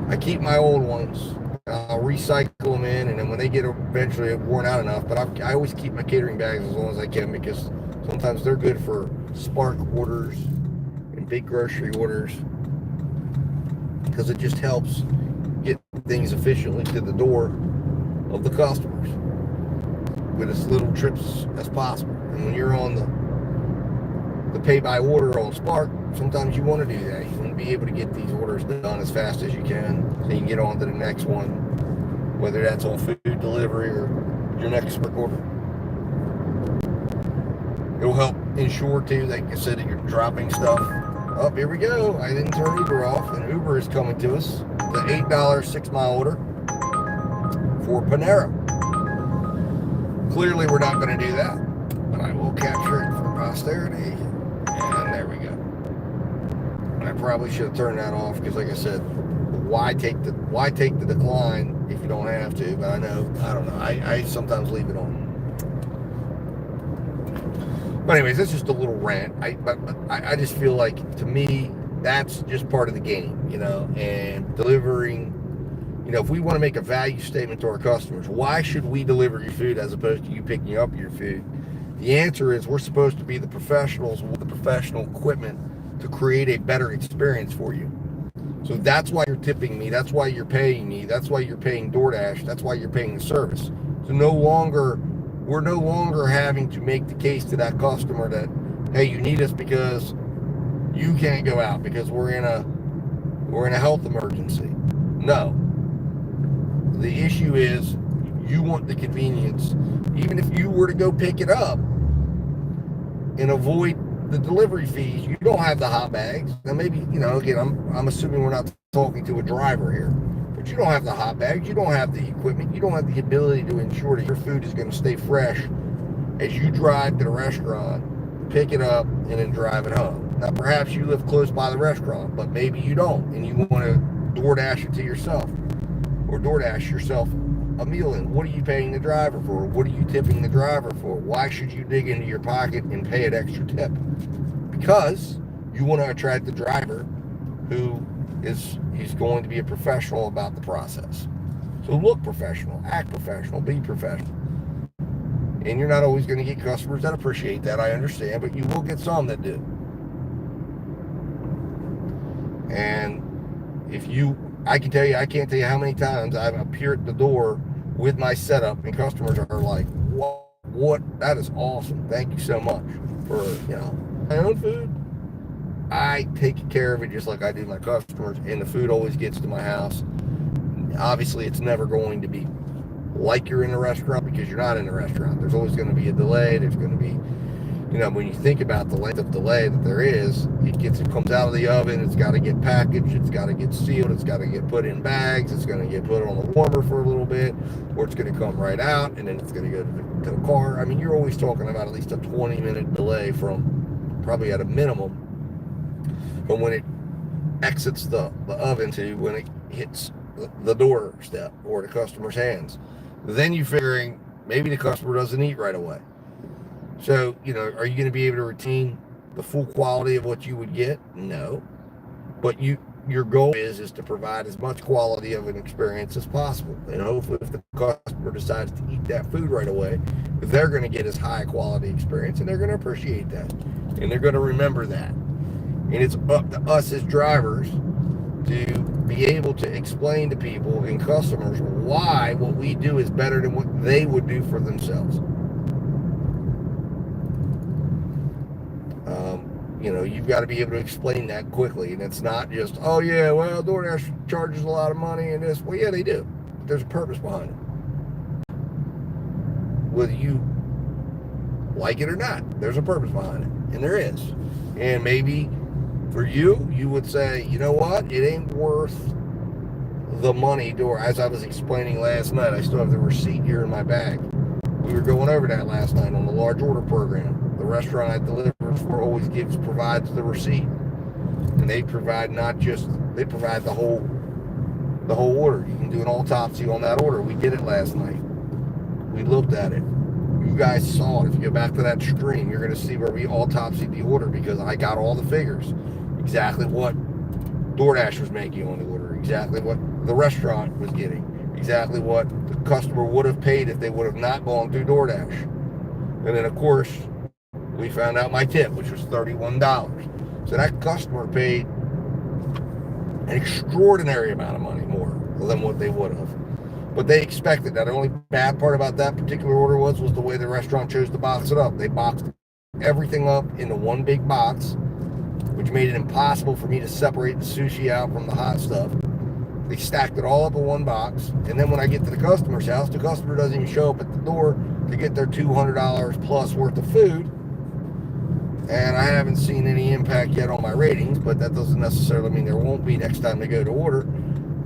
I keep my old ones. I'll recycle them in, and then when they get eventually worn out enough, but I always keep my catering bags as long as I can, because sometimes they're good for Spark orders and big grocery orders, because it just helps get things efficiently to the door of the customers with as little trips as possible. And when you're on the pay by order on Spark, sometimes you want to do that. You want to be able to get these orders done as fast as you can, so you can get on to the next one, whether that's on food delivery or your next Spark order. It'll help ensure too, like I said, that you're dropping stuff. Oh, here we go. I didn't turn Uber off, and Uber is coming to us. The $8 6-mile order for Panera. Clearly, we're not going to do that, but I will capture it for posterity. And there we go. I probably should have turned that off, because like I said, why take the decline if you don't have to? But I don't know. I sometimes leave it on. But anyways, that's just a little rant. I just feel like, to me, that's just part of the game, and delivering, if we want to make a value statement to our customers, why should we deliver your food as opposed to you picking up your food? The answer is, we're supposed to be the professionals with the professional equipment to create a better experience for you. So that's why you're tipping me. That's why you're paying me. That's why you're paying DoorDash. That's why you're paying the service. So we're no longer having to make the case to that customer that, hey, you need us because you can't go out because we're in a health emergency. No. The issue is, you want the convenience. Even if you were to go pick it up, and avoid the delivery fees. You don't have the hot bags. Now maybe, again, I'm assuming we're not talking to a driver here, but you don't have the hot bags, you don't have the equipment, you don't have the ability to ensure that your food is going to stay fresh as you drive to the restaurant, pick it up, and then drive it home. Now perhaps you live close by the restaurant, but maybe you don't, and you want to DoorDash it to yourself, or DoorDash yourself a meal in. What are you paying the driver for? What are you tipping the driver for? Why should you dig into your pocket and pay an extra tip? Because you want to attract the driver who he's going to be a professional about the process. So look professional, act professional, be professional. And you're not always going to get customers that appreciate that, I understand, but you will get some that do. And I can tell you, I can't tell you how many times I've appeared at the door with my setup and customers are like, what? That is awesome. Thank you so much for, my own food. I take care of it just like I do my customers, and the food always gets to my house. Obviously, it's never going to be like you're in a restaurant because you're not in a restaurant. There's always going to be a delay. There's going to be, when you think about the length of delay that there is, it comes out of the oven, it's got to get packaged, it's got to get sealed, it's got to get put in bags, it's going to get put on the warmer for a little bit, or it's going to come right out, and then it's going to go to the car. I mean, you're always talking about at least a 20-minute delay from, probably at a minimum, from when it exits the oven to when it hits the doorstep or the customer's hands. Then you're figuring maybe the customer doesn't eat right away. So, are you going to be able to retain the full quality of what you would get? No. But your goal is to provide as much quality of an experience as possible. And hopefully if the customer decides to eat that food right away, they're going to get as high a quality experience, and they're going to appreciate that. And they're going to remember that. And it's up to us as drivers to be able to explain to people and customers why what we do is better than what they would do for themselves. You've got to be able to explain that quickly, and it's not just, oh yeah, well, DoorDash charges a lot of money and this. Well, yeah, they do. But there's a purpose behind it. Whether you like it or not, there's a purpose behind it, and there is. And maybe for you would say, you know what, it ain't worth the money. As I was explaining last night, I still have the receipt here in my bag. We were going over that last night on the large order program. The restaurant I deliver for always provides the receipt, and they provide they provide the whole order. You can do an autopsy on that order. We did it last night. We looked at it. You guys saw it. If you go back to that stream, you're going to see where we autopsied the order, because I got all the figures, exactly what DoorDash was making on the order, exactly what the restaurant was getting, exactly what the customer would have paid if they would have not gone through DoorDash. And then, of course, we found out my tip, which was $31. So that customer paid an extraordinary amount of money more than what they would have. But they expected that. The only bad part about that particular order was the way the restaurant chose to box it up. They boxed everything up into one big box, which made it impossible for me to separate the sushi out from the hot stuff. They stacked it all up in one box, and then when I get to the customer's house, the customer doesn't even show up at the door to get their $200 plus worth of food. And I haven't seen any impact yet on my ratings, but that doesn't necessarily mean there won't be next time they go to order.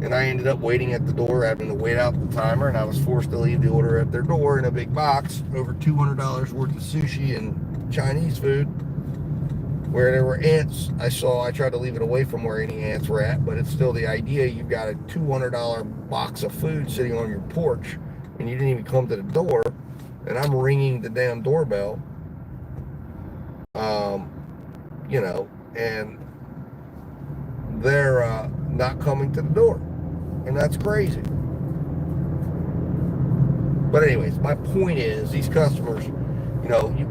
And I ended up waiting at the door, having to wait out the timer, and I was forced to leave the order at their door in a big box, over $200 worth of sushi and Chinese food. Where there were ants, I tried to leave it away from where any ants were at, but it's still the idea. You've got a $200 box of food sitting on your porch, and you didn't even come to the door, and I'm ringing the damn doorbell, and they're not coming to the door, and that's crazy. But anyways, my point is, these customers,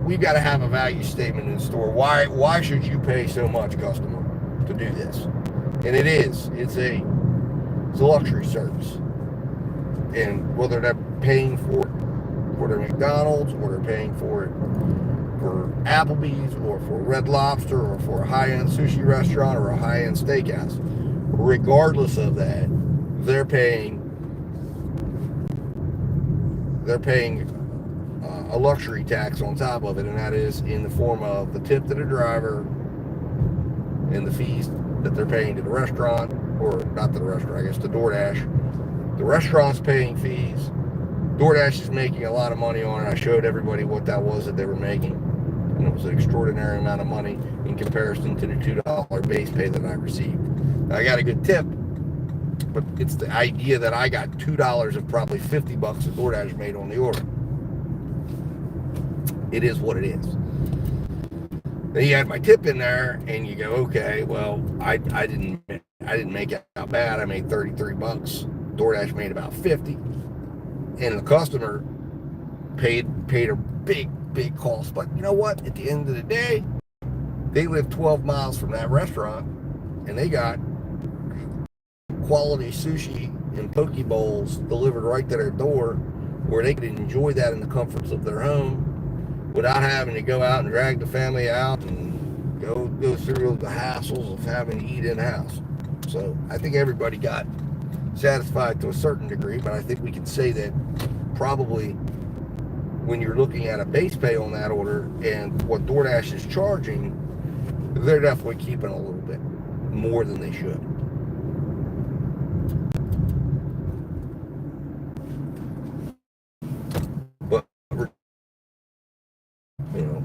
we've got to have a value statement in the store. Why should you pay so much, customer, to do this? And it's a luxury service. And whether they're paying for it for their McDonald's, or they're paying for it for Applebee's, or for Red Lobster, or for a high-end sushi restaurant, or a high-end steakhouse, regardless of that, they're paying a luxury tax on top of it, and that is in the form of the tip to the driver and the fees that they're paying to the restaurant, or not to the restaurant, I guess to DoorDash. The restaurant's paying fees. DoorDash is making a lot of money on it. I showed everybody what that was that they were making, and it was an extraordinary amount of money in comparison to the $2 base pay that I received. Now, I got a good tip, but it's the idea that I got $2 of probably $50 that DoorDash made on the order. It is what it is. Then you add my tip in there, and you go, okay, well, I didn't make it out bad. I made $33. DoorDash made about 50, and the customer paid a big cost. But you know what? At the end of the day, they live 12 miles from that restaurant, and they got quality sushi and poke bowls delivered right to their door, where they could enjoy that in the comforts of their home without having to go out and drag the family out and go through the hassles of having to eat in-house. So I think everybody got satisfied to a certain degree, but I think we can say that probably when you're looking at a base pay on that order and what DoorDash is charging, they're definitely keeping a little bit more than they should. But, you know,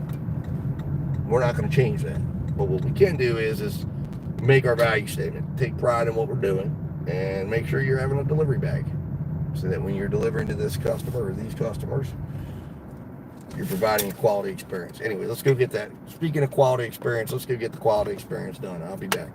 we're not going to change that. But what we can do is make our value statement, take pride in what we're doing, and make sure you're having a delivery bag so that when you're delivering to this customer or these customers, you're providing a quality experience. Anyway, let's go get that. Speaking of quality experience, let's go get the quality experience done. I'll be back.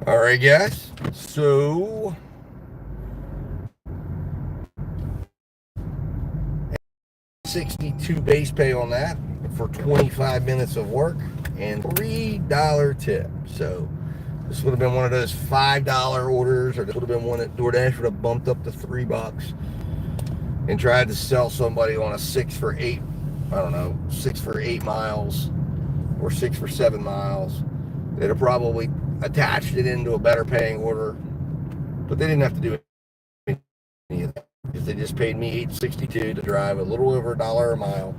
All right, guys. So $62 base pay on that for 25 minutes of work and $3 tip. So this would have been one of those $5 orders, or this would have been one that DoorDash would have bumped up to $3 and tried to sell somebody on a 6 for 8 miles or 6 for 7 miles. They'd have probably attached it into a better paying order, but they didn't have to do any of that because they just paid me $8.62 to drive a little over $1 a mile,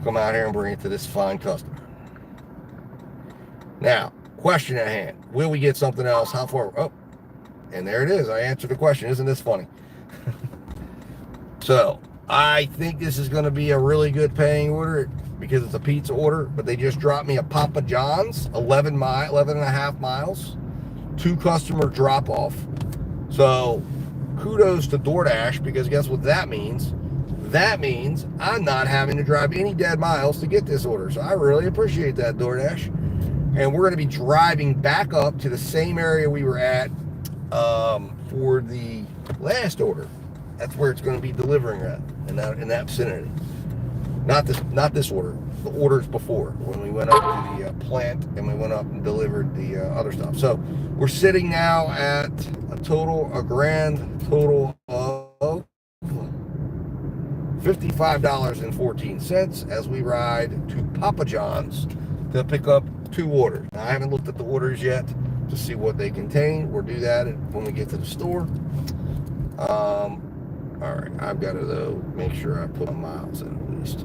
come out here and bring it to this fine customer. Now, question at hand: will we get something else? How far? Oh, and there it is. I answered the question. Isn't this funny? So I think this is going to be a really good paying order because it's a pizza order, but they just dropped me a Papa John's, 11 and a half miles, 2 customer drop off. So kudos to DoorDash, because guess what that means? That means I'm not having to drive any dead miles to get this order. So I really appreciate that, DoorDash. And we're going to be driving back up to the same area we were at for the last order. That's where it's going to be delivering at, in that vicinity. Not this order. The orders before, when we went up to the plant and we went up and delivered the other stuff. So we're sitting now at a grand total of $55.14 as we ride to Papa John's to pick up 2 orders. Now, I haven't looked at the orders yet to see what they contain. We'll do that when we get to the store. All right, I've got to, though, make sure I put my miles in at least.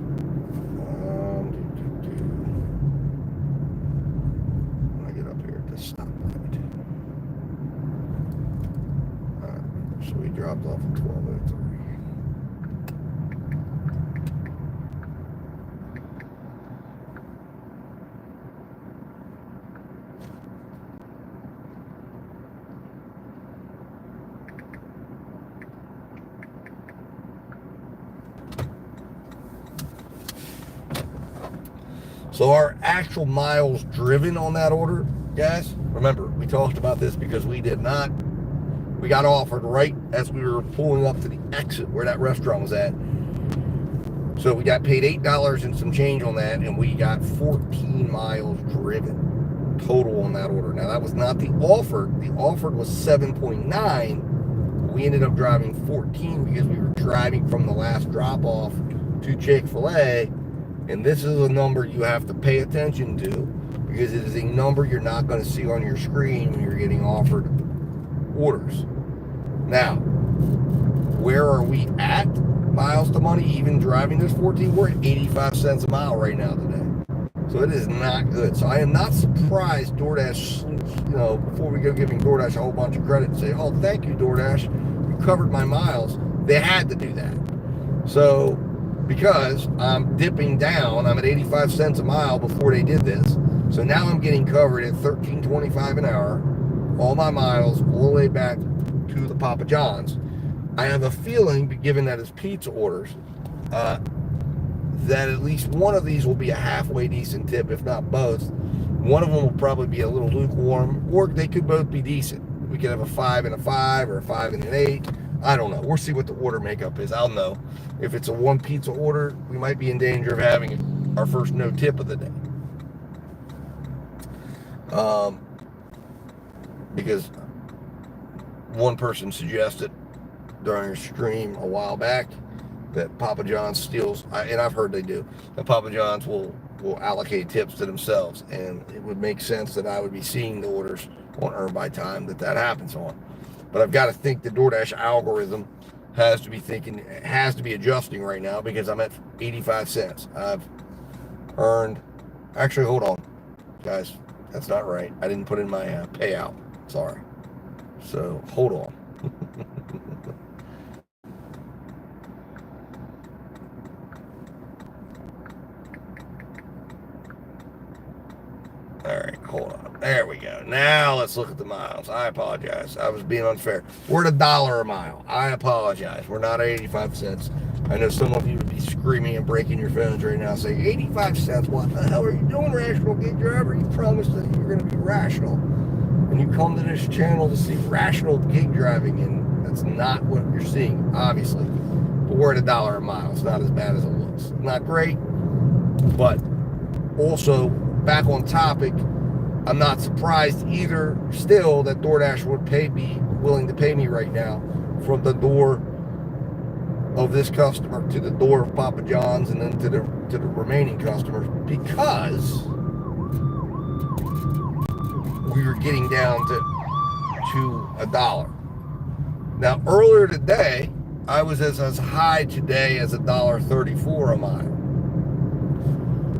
this stoplight. Alright, so we dropped off at 12:03. So our actual miles driven on that order, guys, remember, we talked about this because we got offered right as we were pulling up to the exit where that restaurant was at. So we got paid $8 and some change on that, and we got 14 miles driven total on that order. Now, that was not the offered. The offered was 7.9. We ended up driving 14 because we were driving from the last drop-off to Chick-fil-A. And this is a number you have to pay attention to because it is a number you're not going to see on your screen when you're getting offered orders. Now, where are we at miles to money, even driving this 14? We're at 85 cents a mile right now today. So it is not good. So I am not surprised DoorDash, before we go giving DoorDash a whole bunch of credit and say, oh, thank you, DoorDash, you covered my miles. They had to do that. So, because I'm dipping down, I'm at 85 cents a mile before they did this. So now I'm getting covered at $13.25 an hour, all my miles, all the way back to the Papa John's. I have a feeling, given that it's pizza orders, that at least one of these will be a halfway decent tip, if not both. One of them will probably be a little lukewarm, or they could both be decent. We could have a 5 and a 5, or a 5 and an 8. I don't know. We'll see what the order makeup is. I'll know. If it's a one pizza order, we might be in danger of having our first no tip of the day. Because one person suggested during a stream a while back that Papa John's steals, and I've heard they do, that Papa John's will allocate tips to themselves, and it would make sense that I would be seeing the orders on Earn by Time that happens on. But I've got to think the DoorDash algorithm has to be adjusting right now because I'm at 85 cents. I've earned, actually, hold on, guys, that's not right. I didn't put in my payout. Sorry. So, hold on. All right, hold on. There we go. Now let's look at the miles. I apologize. I was being unfair. We're at $1 a mile. I apologize. We're not at 85 cents. I know some of you would be screaming and breaking your phones right now saying, 85 cents? What the hell are you doing, rational gig driver? You promised that you're going to be rational. And you come to this channel to see rational gig driving, and that's not what you're seeing, obviously. But we're at $1 a mile. It's not as bad as it looks. Not great, but also, back on topic, I'm not surprised either still that DoorDash would be willing to pay me right now from the door of this customer to the door of Papa John's and then to the remaining customers, because we were getting down to $1. Now earlier today I was as high today as $1.34 a mile.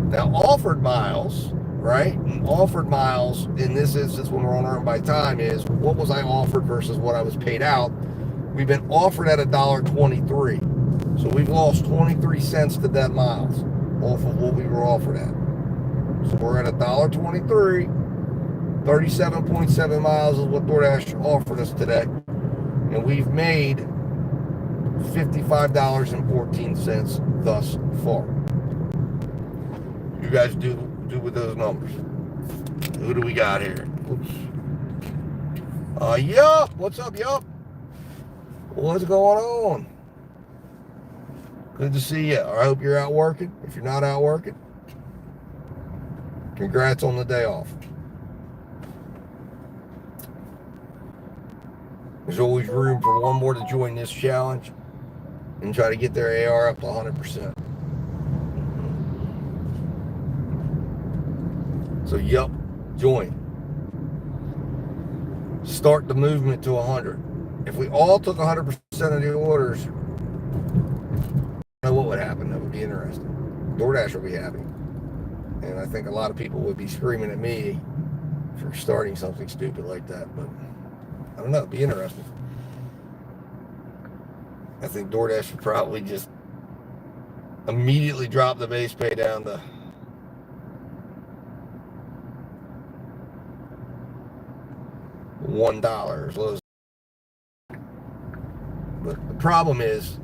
Now offered miles, right? Offered miles in this instance when we're on Earn by Time is what was I offered versus what I was paid out. We've been offered at $1.23. So we've lost 23 cents to dead miles off of what we were offered at. So we're at $1.23. 37.7 miles is what DoorDash offered us today. And we've made $55.14 thus far. You guys do with those numbers. Who do we got here? Oops. Yup. What's up, Yup? What's going on? Good to see you. I hope you're out working. If you're not out working, congrats on the day off. There's always room for one more to join this challenge and try to get their AR up to 100%. So, yup, join. Start the movement to 100. If we all took 100% of the orders, I don't know what would happen. That would be interesting. DoorDash would be happy. And I think a lot of people would be screaming at me for starting something stupid like that. But I don't know, it'd be interesting. I think DoorDash would probably just immediately drop the base pay down to $1 as low as. But the problem is,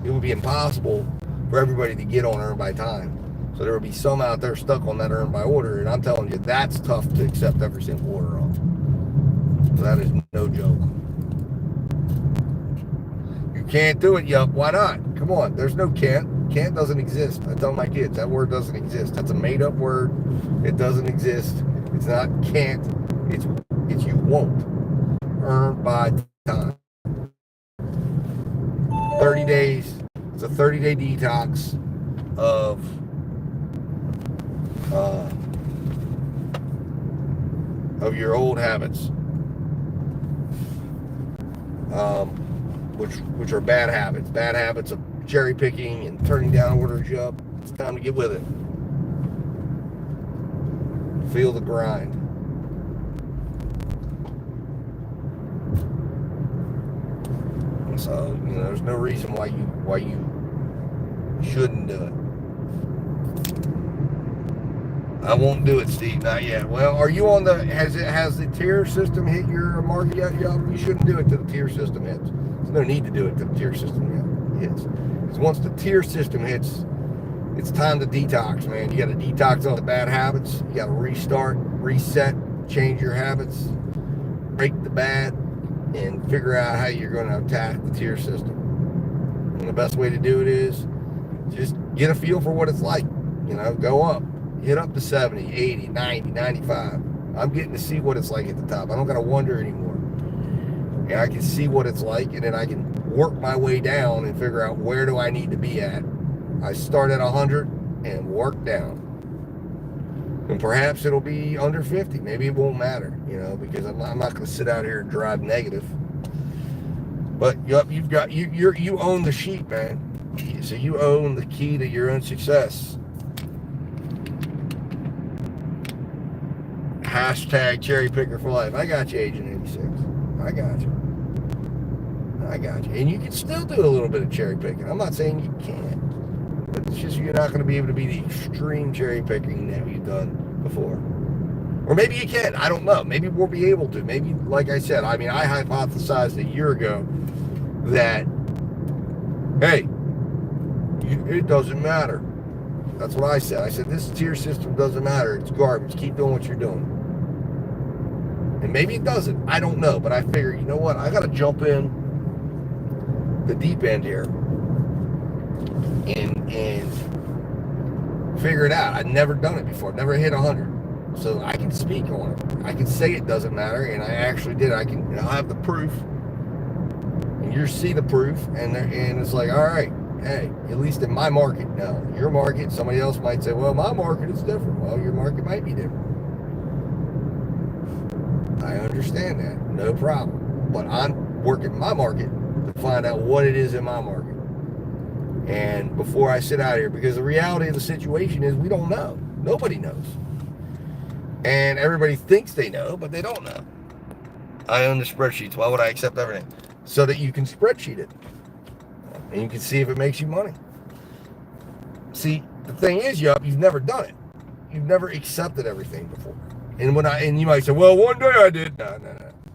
it would be impossible for everybody to get on earn by time. So there would be some out there stuck on that earn by order, and I'm telling you, that's tough to accept every single order on. So that is no joke. You can't do it, yup. Why not? Come on, there's no can't. Can't doesn't exist. I tell my kids, that word doesn't exist. That's a made-up word. It doesn't exist. It's not can't. It's you won't. Earn by time. 30 days. It's a 30-day detox of your old habits, which are bad habits. Bad habits of cherry picking and turning down orders. Up. It's time to get with it. Feel the grind. So there's no reason why you shouldn't do it. I won't do it, Steve. Not yet. Well, are you on the? Has the tier system hit your market yet? You shouldn't do it till the tier system hits. There's no need to do it till the tier system hits. Because once the tier system hits, it's time to detox, man. You got to detox all the bad habits. You got to restart, reset, change your habits, break the bad, and figure out how you're going to attack the tier system. And the best way to do it is just get a feel for what it's like. Go up. Hit up to 70, 80, 90, 95. I'm getting to see what it's like at the top. I don't got to wonder anymore. And I can see what it's like, and then I can work my way down and figure out where do I need to be at. I start at 100 and work down. And perhaps it'll be under 50. Maybe it won't matter, because I'm not going to sit out here and drive negative. But you own the sheep, man. So you own the key to your own success. Hashtag cherry picker for life. I got you, Agent 86. I got you. And you can still do a little bit of cherry picking. I'm not saying you can't. But it's just you're not going to be able to be the extreme cherry picking that you've done before. Or maybe you can. I don't know. Maybe we'll be able to. Maybe, like I said, I hypothesized a year ago that, hey, it doesn't matter. That's what I said. I said, this tier system doesn't matter. It's garbage. Keep doing what you're doing. And maybe it doesn't. I don't know. But I figure, you know what? I got to jump in the deep end here and figure it out. I've never done it before. I've never hit 100. So I can speak on it. I can say it doesn't matter. And I actually did. I'll have the proof. And you see the proof. And it's like, all right. Hey, at least in my market. Now, your market, somebody else might say, well, my market is different. Well, your market might be different. I understand that. No problem. But I'm working my market to find out what it is in my market. And before I sit out here, because the reality of the situation is we don't know. Nobody knows. And everybody thinks they know, but they don't know. I own the spreadsheets. Why would I accept everything? So that you can spreadsheet it. And you can see if it makes you money. See, the thing is, you've never done it. You've never accepted everything before. And you might say, well, one day I did. No.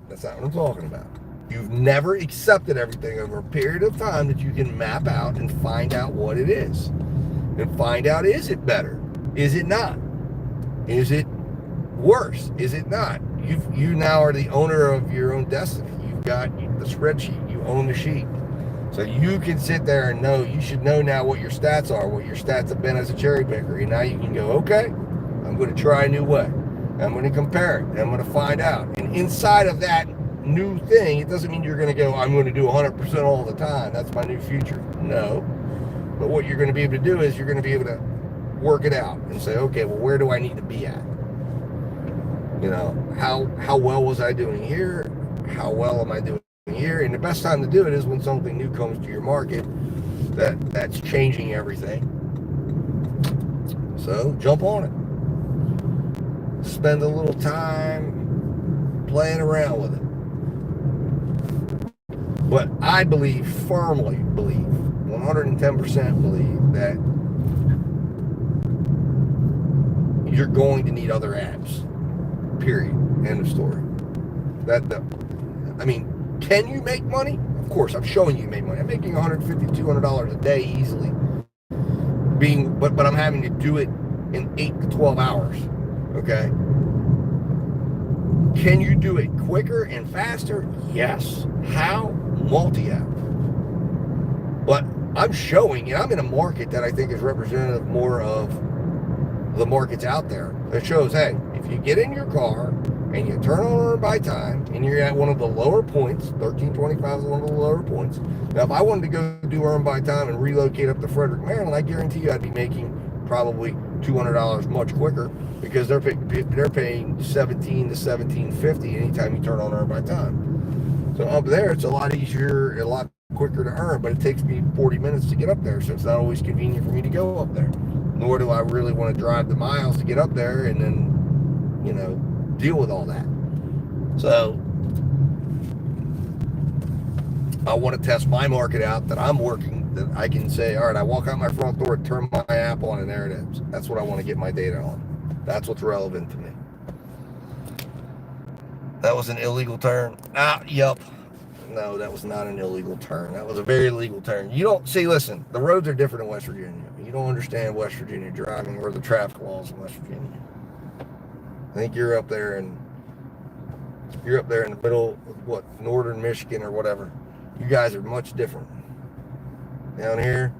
That's not what I'm talking about. You've never accepted everything over a period of time that you can map out and find out what it is. And find out, is it better? Is it not? Is it worse? Is it not? You now are the owner of your own destiny. You've got the spreadsheet. You own the sheet. So you can sit there and know, you should know now what your stats are, what your stats have been as a cherry picker. And now you can go, okay, I'm going to try a new way. I'm going to compare it. And I'm going to find out. And inside of that new thing, it doesn't mean you're going to go, I'm going to do 100% all the time. That's my new future. No. But what you're going to be able to do is you're going to be able to work it out and say, okay, well, where do I need to be at? How well was I doing here? How well am I doing here? And the best time to do it is when something new comes to your market that's changing everything. So jump on it. spend a little time playing around with it. But I firmly believe, 110% believe that you're going to need other apps. Period. End of story. I mean, can you make money? Of course, I'm showing you make money. I'm making $150, $200 a day easily. But I'm having to do it in 8 to 12 hours. Okay. Can you do it quicker and faster? Yes. How? Multi-app. But I'm showing, and I'm in a market that I think is representative more of the markets out there. It shows, hey, if you get in your car and you turn on Earn by Time and you're at one of the lower points, 1325 is one of the lower points. Now, if I wanted to go do Earn by Time and relocate up to Frederick, Maryland, I guarantee you I'd be making probably $200 much quicker because they're paying $17 to $17.50 anytime you turn on Earn by Time. So up there, it's a lot easier, a lot quicker to earn, but it takes me 40 minutes to get up there, so it's not always convenient for me to go up there. Nor do I really want to drive the miles to get up there and then, deal with all that. So I want to test my market out that I'm working, that I can say, all right, I walk out my front door, turn my app on, and there it is. That's what I want to get my data on. That's what's relevant to me. That was an illegal turn. Yup. No, that was not an illegal turn. That was a very legal turn. You don't see, listen, the roads are different in West Virginia. You don't understand West Virginia driving or the traffic laws in West Virginia. I think you're up there in the middle of northern Michigan or whatever. You guys are much different. Down here,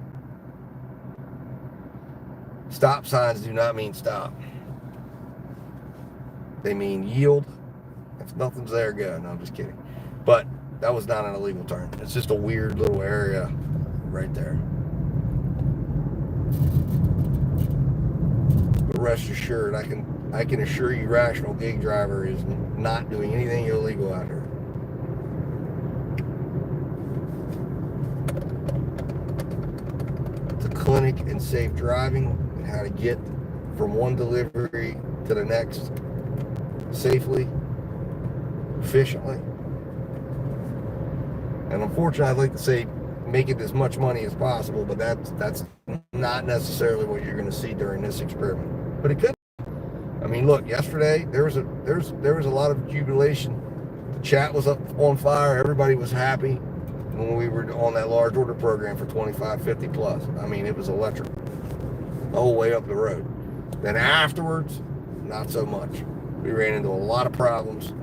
stop signs do not mean stop. They mean yield. If nothing's there, go. No, I'm just kidding. But that was not an illegal turn. It's just a weird little area right there. But rest assured, I can assure you, Rational Gig Driver is not doing anything illegal out here. It's a clinic in safe driving and how to get from one delivery to the next safely, efficiently. And unfortunately, I'd like to say making as much money as possible, but that's not necessarily what you're going to see during this experiment. But it could. I mean, look, yesterday there was a lot of jubilation. The chat was up on fire. Everybody was happy when we were on that large order program for 2550 plus. I mean, it was electric the whole way up the road. Then afterwards, not so much. We ran into a lot of problems.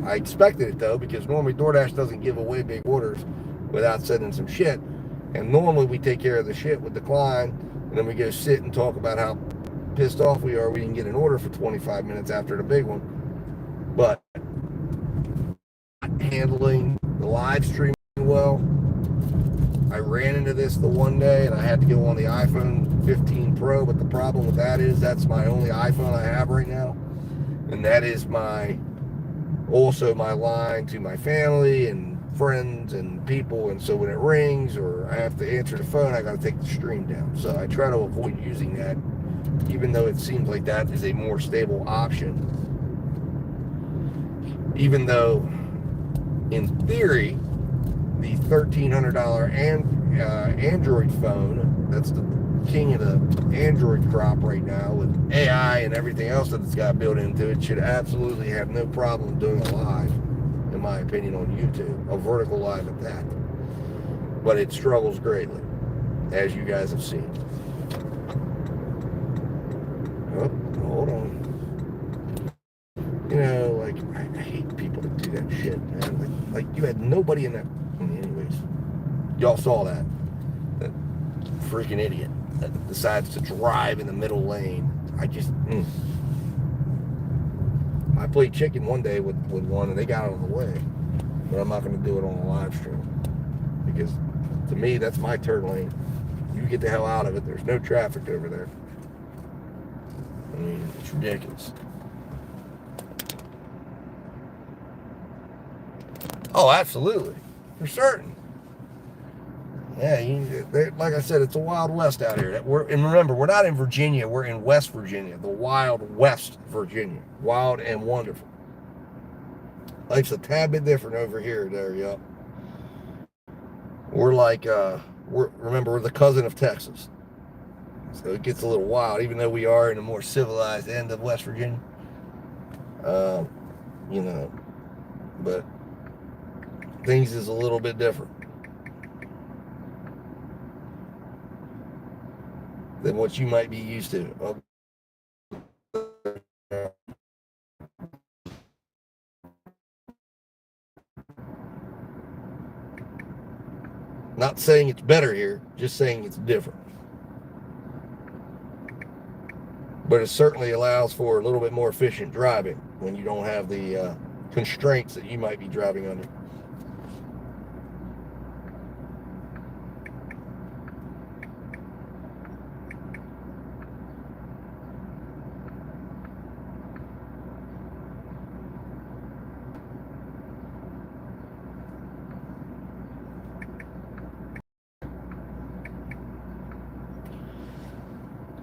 I expected it though, because normally DoorDash doesn't give away big orders without sending some shit. And normally we take care of the shit with the client, and then we go sit and talk about how pissed off we are we didn't get an order for 25 minutes after the big one. But handling the live streaming well, I ran into this the one day and I had to go on the iPhone 15 Pro, but the problem with that is that's my only iPhone I have right now. And that is also my line to my family and friends and people. And so when it rings or I have to answer the phone, I got to take the stream down. So I try to avoid using that, even though it seems like that is a more stable option. Even though, in theory, the $1,300 Android phone, that's the king of the Android crop right now with AI and everything else that it's got built into it, should absolutely have no problem doing a live, in my opinion, on YouTube, a vertical live at that. But it struggles greatly, as you guys have seen. Oh, hold on. I hate people that do that shit, man. Like you had nobody in that. Anyways, y'all saw that freaking idiot that decides to drive in the middle lane. I played chicken one day with one, and they got out of the way. But I'm not going to do it on a live stream, because to me, that's my turn lane. You get the hell out of it. There's no traffic over there. I mean, it's ridiculous. Oh, absolutely. For certain. Yeah, like I said, it's a wild west out here. And remember, we're not in Virginia. We're in West Virginia, the wild West Virginia, wild and wonderful. Life's a tad bit different over here. There, yup. We're like, we're the cousin of Texas, so it gets a little wild. Even though we are in a more civilized end of West Virginia, um, you know, but things is a little bit different than what you might be used to. Not saying it's better here, just saying it's different. But it certainly allows for a little bit more efficient driving when you don't have the constraints that you might be driving under.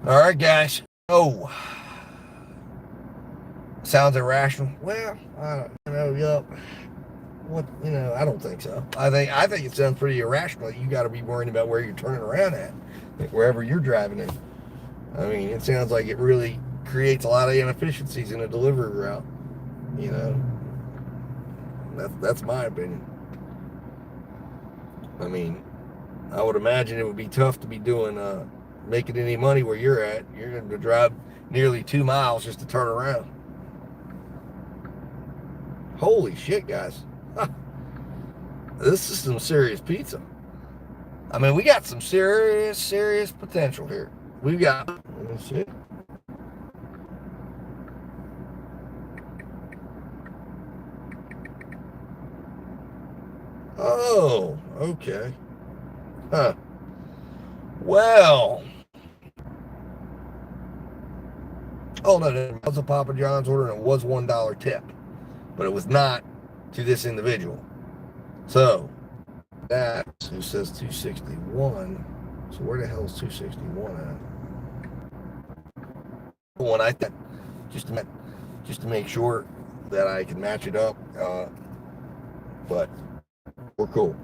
All right, guys. Oh, sounds irrational. Well, I don't know. Yup. What, I don't think so. I think it sounds pretty irrational. You got to be worrying about where you're turning around at, wherever you're driving in. I mean, it sounds like it really creates a lot of inefficiencies in a delivery route. You know, that's my opinion. I mean, I would imagine it would be tough to be doing making any money where you're at. You're going to drive nearly 2 miles just to turn around. Holy shit, guys! This is some serious pizza. I mean, we got some serious, serious potential here. We've got. Let me see. Oh, okay. Huh. Well. Oh no, it was a Papa John's order, and it was $1 tip, but it was not to this individual. So that who says 261. So where the hell is 261 at? One I thought just to make sure that I can match it up. But we're cool.